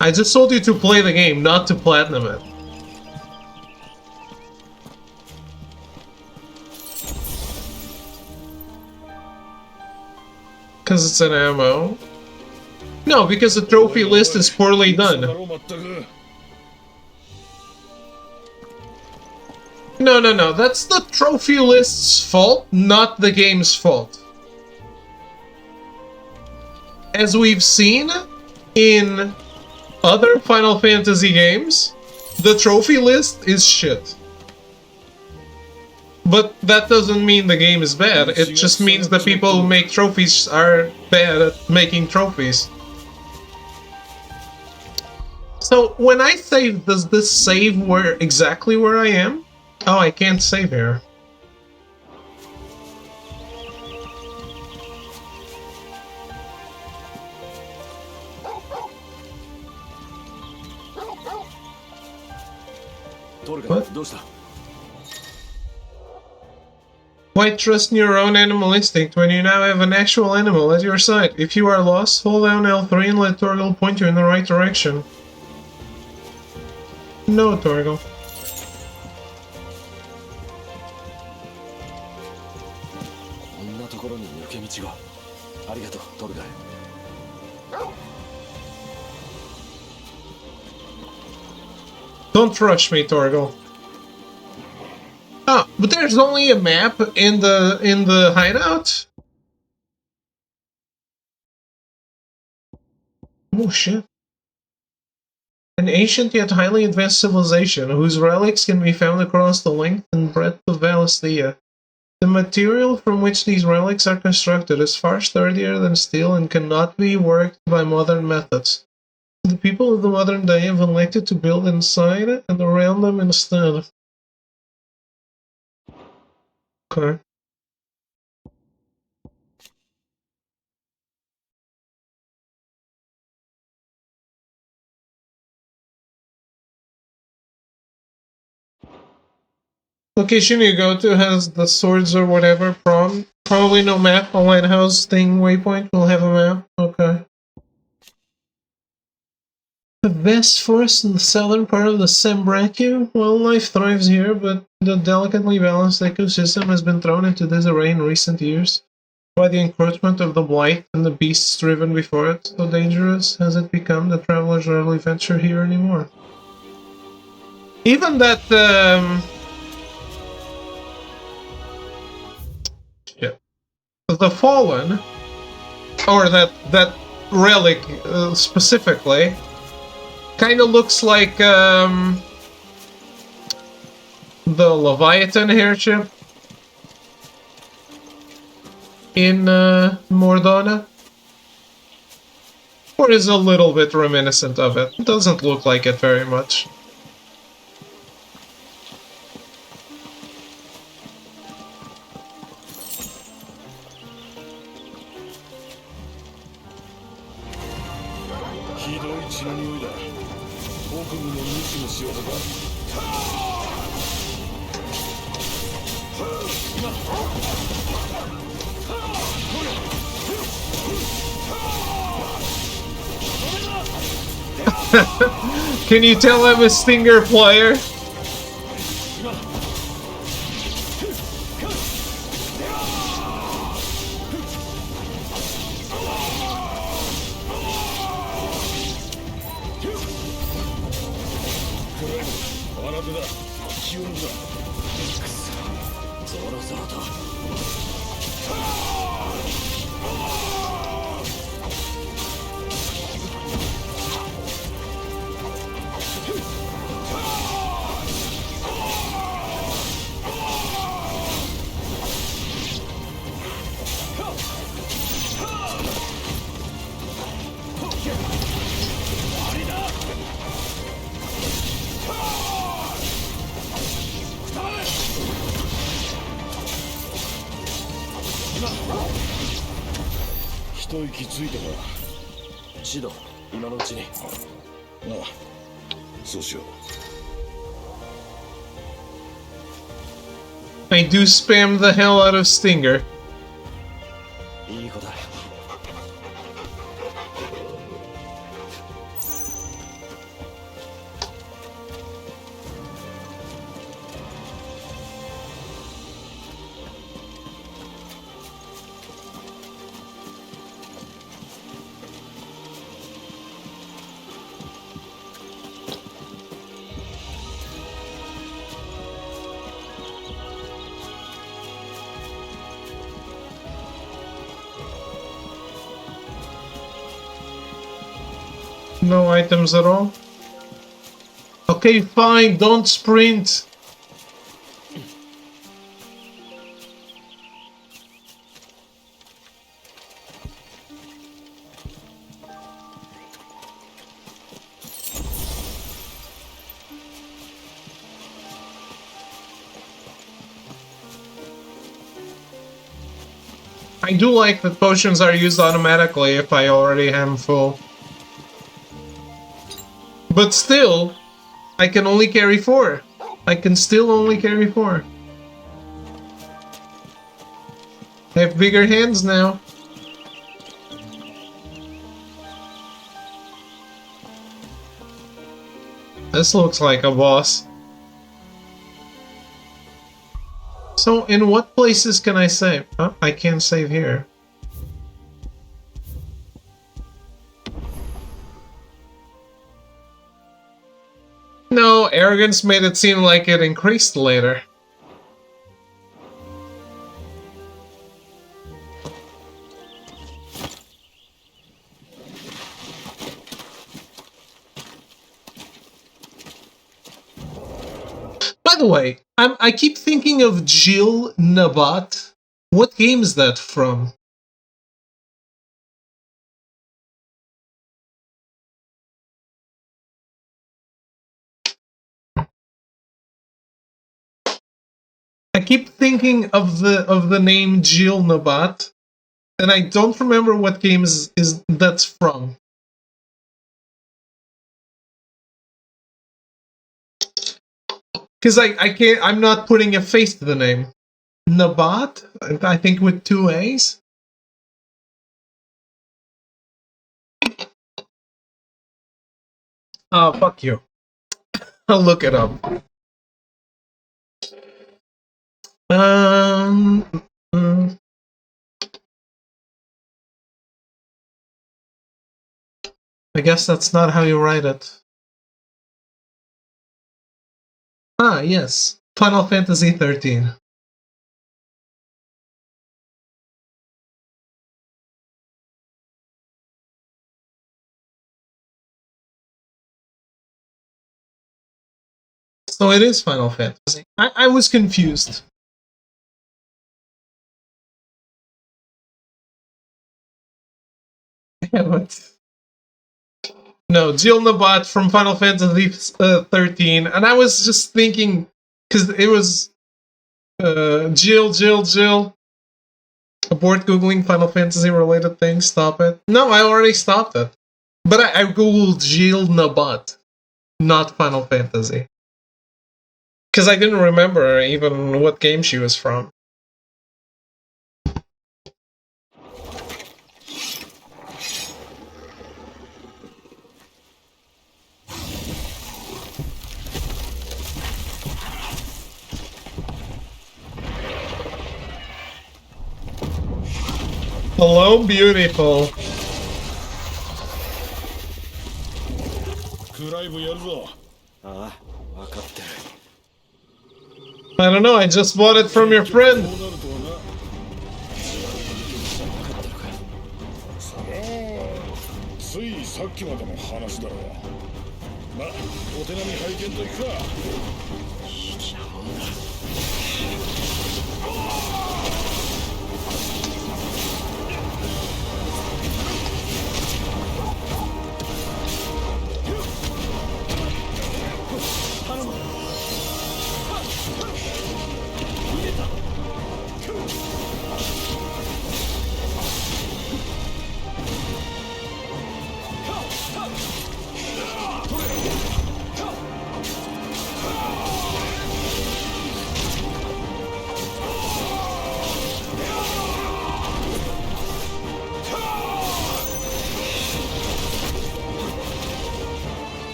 I just told you to play the game, not to platinum it. Because it's an ammo? No, because the trophy list is poorly done. No, that's the trophy list's fault, not the game's fault. As we've seen in other Final Fantasy games, the trophy list is shit. But that doesn't mean the game is bad, it just means the people who make trophies are bad at making trophies. So, when I save, does this save exactly where I am? Oh, I can't save here. What? Why trust in your own animal instinct when you now have an actual animal at your side? If you are lost, hold down L3 and let Torgal point you in the right direction. No, Torgal. Don't rush me, Torgal. Ah, but there's only a map in the hideout? Oh shit. An ancient yet highly advanced civilization, whose relics can be found across the length and breadth of Valisthea. The material from which these relics are constructed is far sturdier than steel and cannot be worked by modern methods. The people of the modern day have elected to build inside and around them instead. Okay. Location you go to has the swords or whatever. Probably no map. A lighthouse thing waypoint will have a map. Okay. The vast forest in the southern part of the Sambrakyu? Well, life thrives here, but the delicately balanced ecosystem has been thrown into disarray in recent years by the encroachment of the blight and the beasts driven before it. So dangerous has it become that travelers rarely venture here anymore. Even that, shit. The Fallen, or that relic specifically, kind of looks like the Leviathan airship in Mordona, or is a little bit reminiscent of it. It doesn't look like it very much. Can you tell I'm a Stinger player? I do spam the hell out of Stinger. No items at all? Okay, fine, don't sprint. I do like that potions are used automatically if I already am full. But still, I can only carry 4. I can still only carry 4. I have bigger hands now. This looks like a boss. So, in what places can I save? Oh, I can't save here. No, arrogance made it seem like it increased later. By the way, I keep thinking of Jill Nabat. What game is that from? I keep thinking of the name Jill Nabat, and I don't remember what game is that's from. Because I'm not putting a face to the name. Nabat? I think with 2 A's? Oh, fuck you. I'll look it up. I guess that's not how you write it. Ah, yes. Final Fantasy XIII. So it is Final Fantasy. I was confused. Yeah, but... No, Jill Nabat from Final Fantasy XIII, and I was just thinking, because it was Jill. Abort Googling Final Fantasy related things, stop it. No, I already stopped it. But I Googled Jill Nabat, not Final Fantasy. Because I didn't remember even what game she was from. Hello, beautiful. I don't know, I just bought it from your friend.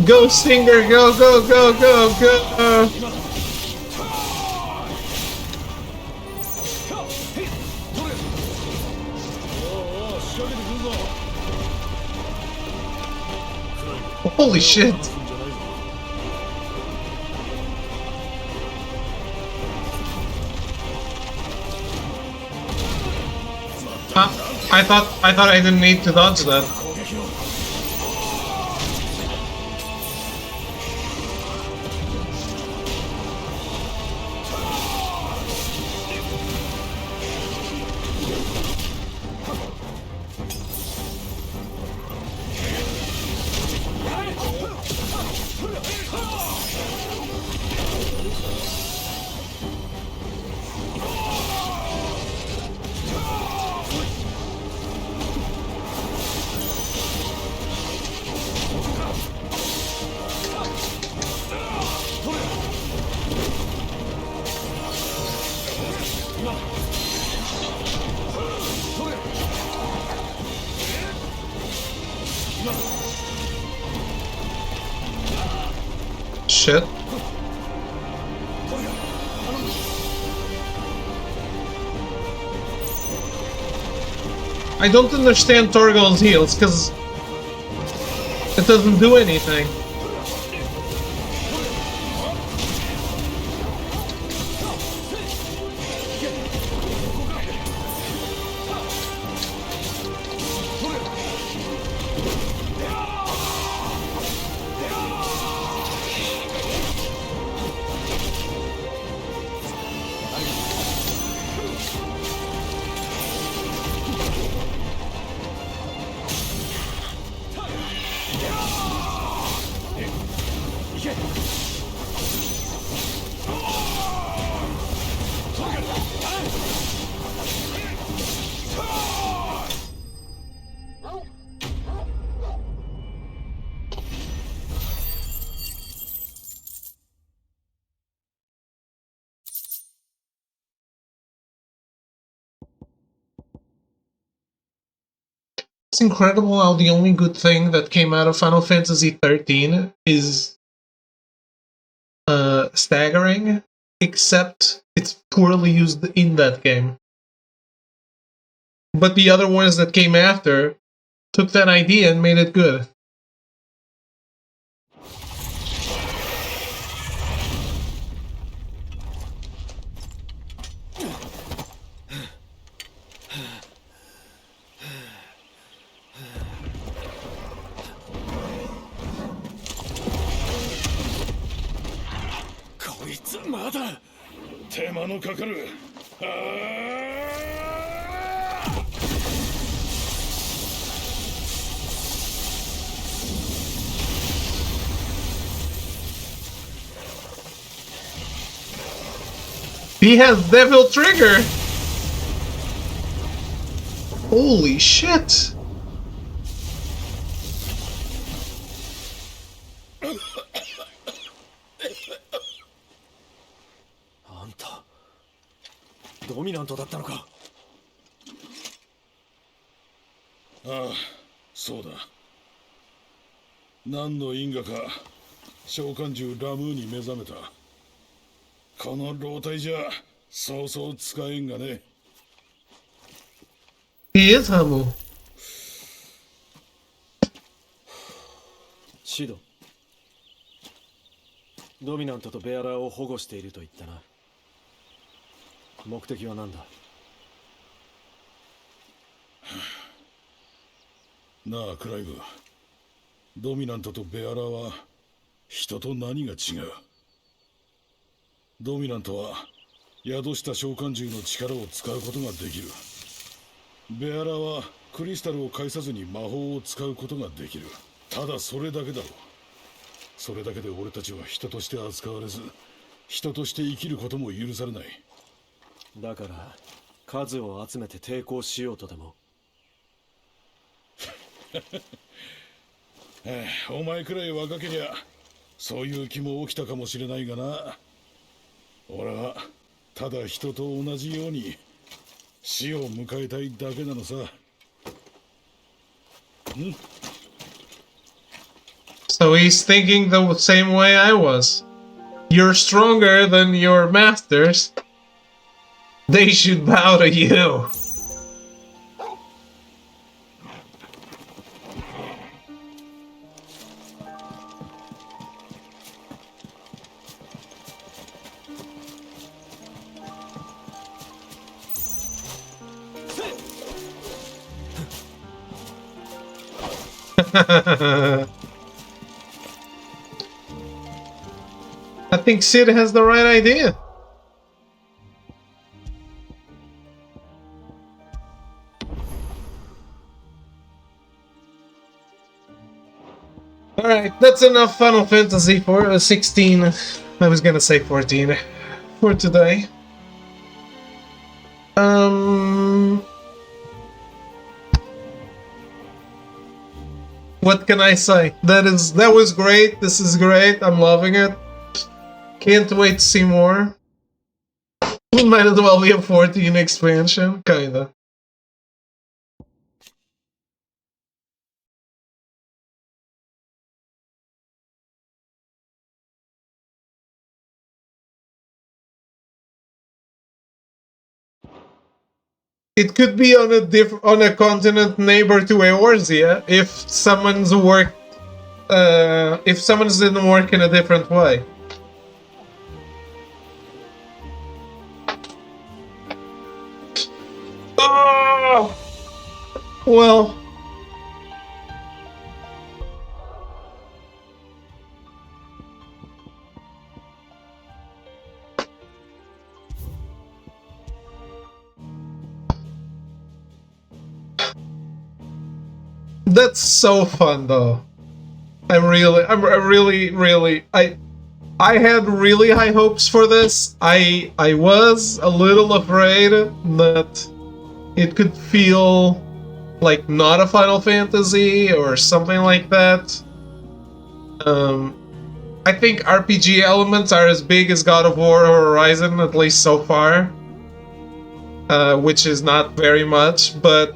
Go, Stinger, go. Holy shit. I thought I didn't need to dodge that. shit. I don't understand Torgal's heals, because it doesn't do anything. It's incredible how the only good thing that came out of Final Fantasy XIII is staggering, except it's poorly used in that game. But the other ones that came after took that idea and made it good. He has Devil Trigger! Holy shit! Anta, ドミナントだったのか。ああ、そうだ。何の因果か召喚獣ラムーに目覚めた。この老体じゃそうそう使えんがね。He is Hamu. シド、ドミナントとベアラーを保護していると言ったな。目的は何だ。なあクライブ、ドミナントとベアラーは人と何が違う。ドミナントは宿した召喚獣の力を使うことができる。ベアラはクリスタルを介さずに魔法を使うことができる。ただそれだけだろう。それだけで俺たちは人として扱われず、人として生きることも許されない。だから数を集めて抵抗しようとでも。お前くらい若けりゃそういう気も起きたかもしれないがな。俺はただ人と同じように死を迎えたいだけなのさ。So he's thinking the same way I was. You're stronger than your masters. They should bow to you. I think Sid has the right idea. Alright, that's enough Final Fantasy for 16. I was gonna say 14 for today. What can I say? That was great. This is great. I'm loving it. Can't wait to see more. Might as well be a 14 expansion, kinda. it could be on a continent neighbor to Eorzea if someone's didn't work in a different way. Oh, well. That's so fun, though. I had really high hopes for this. I was a little afraid that it could feel like not a Final Fantasy or something like that. I think RPG elements are as big as God of War or Horizon, at least so far, which is not very much, but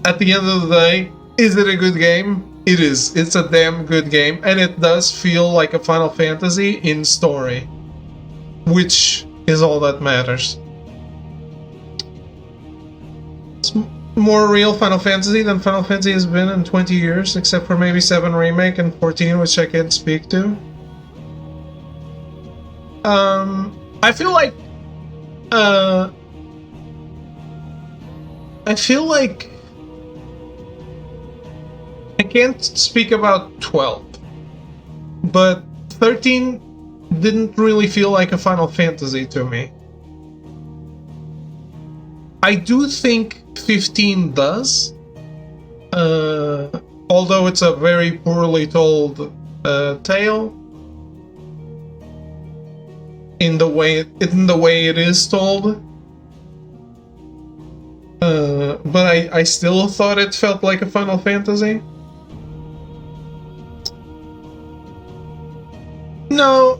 at the end of the day, is it a good game? It is. It's a damn good game, and it does feel like a Final Fantasy in story, which is all that matters. It's more real Final Fantasy than Final Fantasy has been in 20 years, except for maybe 7 Remake and 14, which I can't speak to. I feel like I can't speak about 12, but 13 didn't really feel like a Final Fantasy to me. I do think 15 does, although it's a very poorly told tale in the way it is told. But I still thought it felt like a Final Fantasy. No.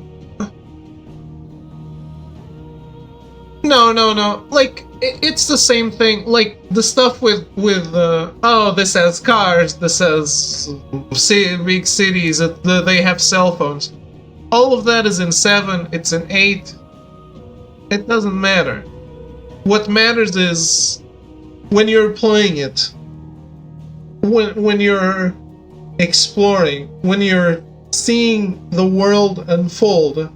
Like, it's the same thing. Like, the stuff with oh, this has cars, this has big cities, they have cell phones. All of that is in 7, it's in 8. It doesn't matter. What matters is when you're playing it, when you're exploring, when you're seeing the world unfold.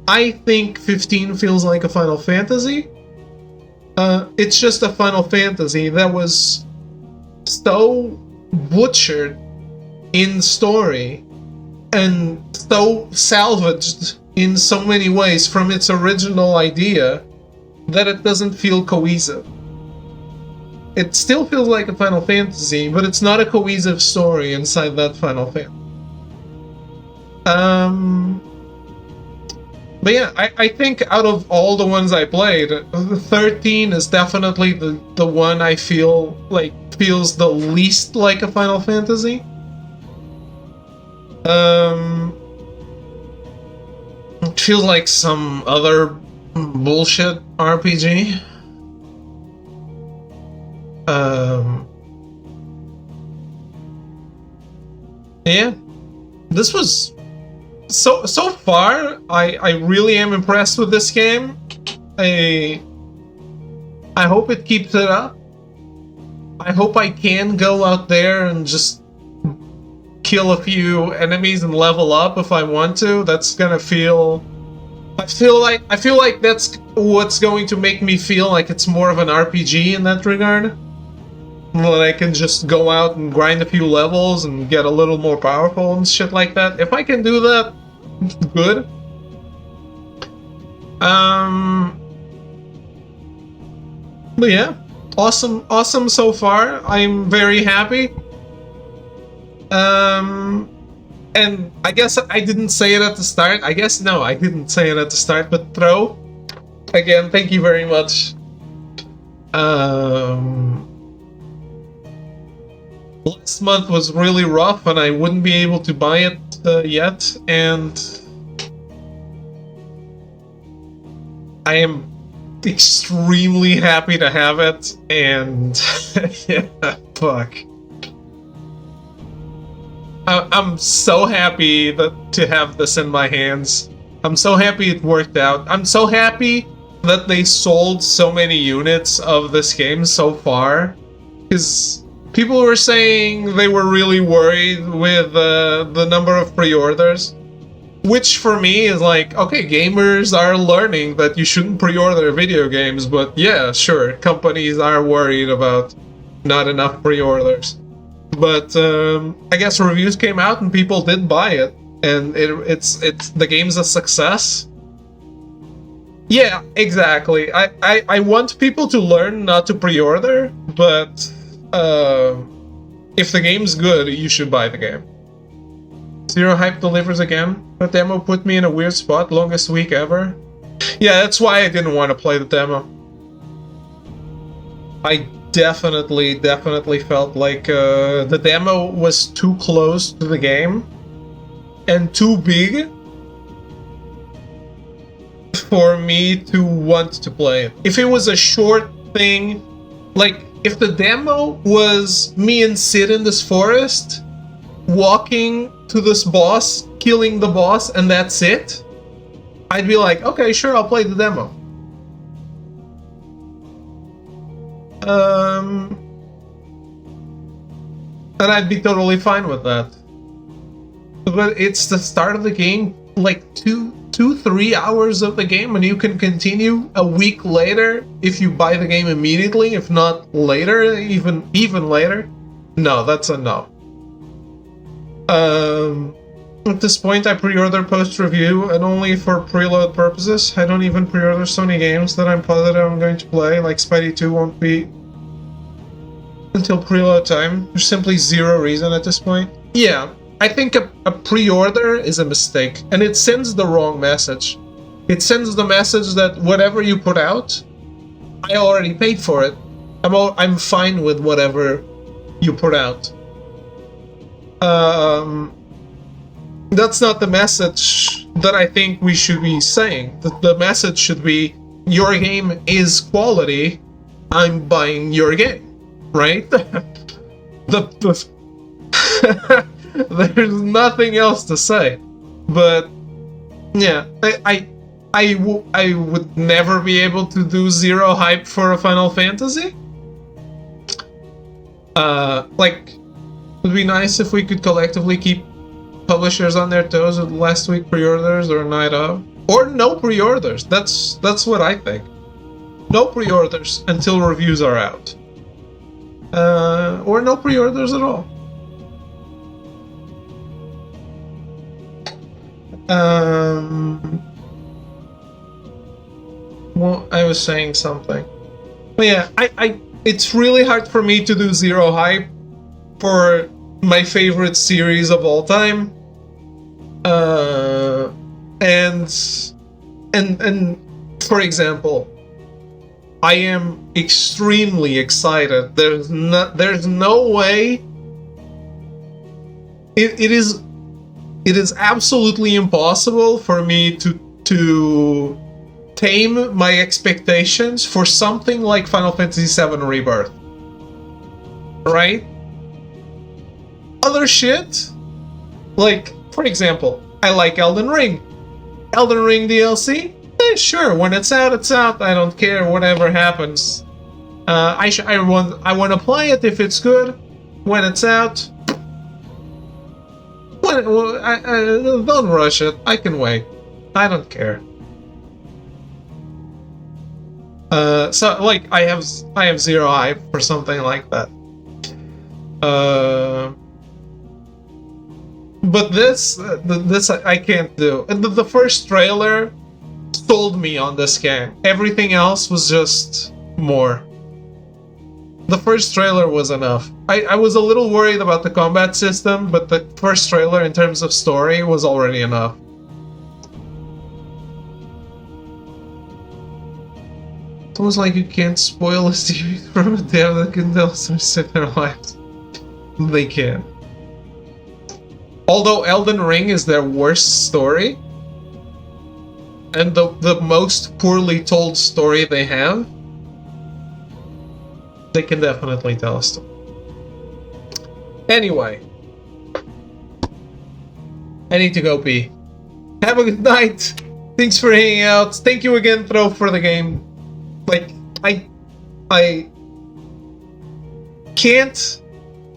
I think 15 feels like a Final Fantasy. It's just a Final Fantasy that was so butchered in story and so salvaged in so many ways from its original idea that it doesn't feel cohesive. It still feels like a Final Fantasy, but it's not a cohesive story inside that Final Fantasy. But yeah, I think out of all the ones I played, 13 is definitely the one I feel like feels the least like a Final Fantasy. It feels like some other bullshit RPG. Yeah, this was so far. I really am impressed with this game. I hope it keeps it up. I hope I can go out there and just kill a few enemies and level up if I want to. That's gonna feel. I feel like that's what's going to make me feel like it's more of an RPG in that regard. When I can just go out and grind a few levels and get a little more powerful and shit like that. If I can do that, good. But yeah, awesome so far. I'm very happy. And I guess I didn't say it at the start. I guess no, I didn't say it at the start. But Throw, again, thank you very much. Last month was really rough, and I wouldn't be able to buy it yet, and I am extremely happy to have it. And yeah, fuck. I'm so happy to have this in my hands. I'm so happy it worked out. I'm so happy that they sold so many units of this game so far, because people were saying they were really worried with the number of pre-orders, which for me is like, okay, gamers are learning that you shouldn't pre-order video games, but yeah, sure, companies are worried about not enough pre-orders. But I guess reviews came out and people did buy it, and it's the game's a success. Yeah, exactly. I want people to learn not to pre-order, but if the game's good, you should buy the game. Zero Hype delivers again. The demo put me in a weird spot, longest week ever. Yeah, that's why I didn't want to play the demo. I definitely felt like the demo was too close to the game and too big for me to want to play it. If it was a short thing, like if the demo was me and Sid in this forest, walking to this boss, killing the boss, and that's it, I'd be like, okay, sure, I'll play the demo. And I'd be totally fine with that. But it's the start of the game, like 3 hours of the game, and you can continue a week later if you buy the game immediately, if not later, even later. No, that's a no. At this point, I pre-order post-review, and only for preload purposes. I don't even pre-order Sony games that I'm positive I'm going to play, like Spidey 2 won't be until preload time. There's simply zero reason at this point. Yeah, I think a pre-order is a mistake, and it sends the wrong message. It sends the message that whatever you put out, I already paid for it. I'm fine with whatever you put out. That's not the message that I think we should be saying. The message should be, your game is quality, I'm buying your game, right? There's nothing else to say. But yeah, I would never be able to do zero hype for a Final Fantasy. Like, it would be nice if we could collectively keep publishers on their toes with last week pre-orders or night of, or no pre-orders. That's what I think. No pre-orders until reviews are out, or no pre-orders at all. Well, I was saying something. But yeah, it's really hard for me to do zero hype for my favorite series of all time. And for example, I am extremely excited. There's no way. It is absolutely impossible for me to tame my expectations for something like Final Fantasy VII Rebirth. Right? Other shit, like, for example, I like Elden Ring. Elden Ring DLC? Sure, when it's out, it's out. I don't care, whatever happens. I want to play it if it's good. When it's out, don't rush it. I can wait. I don't care. So like I have zero hype for something like that. But this I can't do. And the first trailer sold me on this game. Everything else was just more. The first trailer was enough. I was a little worried about the combat system, but the first trailer in terms of story was already enough. It's almost like you can't spoil a series from a dev that can tell some shit in their lives. They can. Although Elden Ring is their worst story, and the most poorly told story they have, they can definitely tell a story. Anyway, I need to go pee. Have a good night! Thanks for hanging out. Thank you again, Throw, for the game. Like, I can't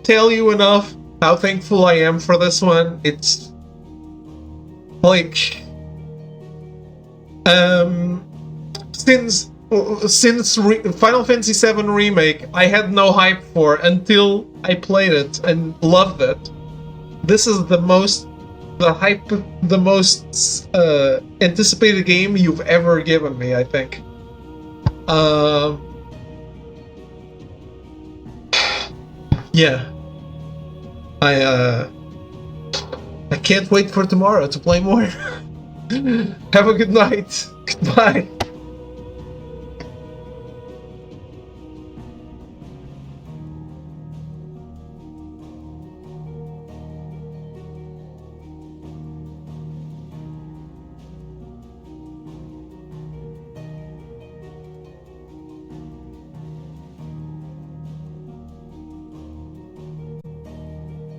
tell you enough how thankful I am for this one. It's like since Final Fantasy VII Remake, I had no hype for until I played it and loved it. This is the most anticipated game you've ever given me, I think. Yeah. I can't wait for tomorrow to play more. Have a good night. Goodbye.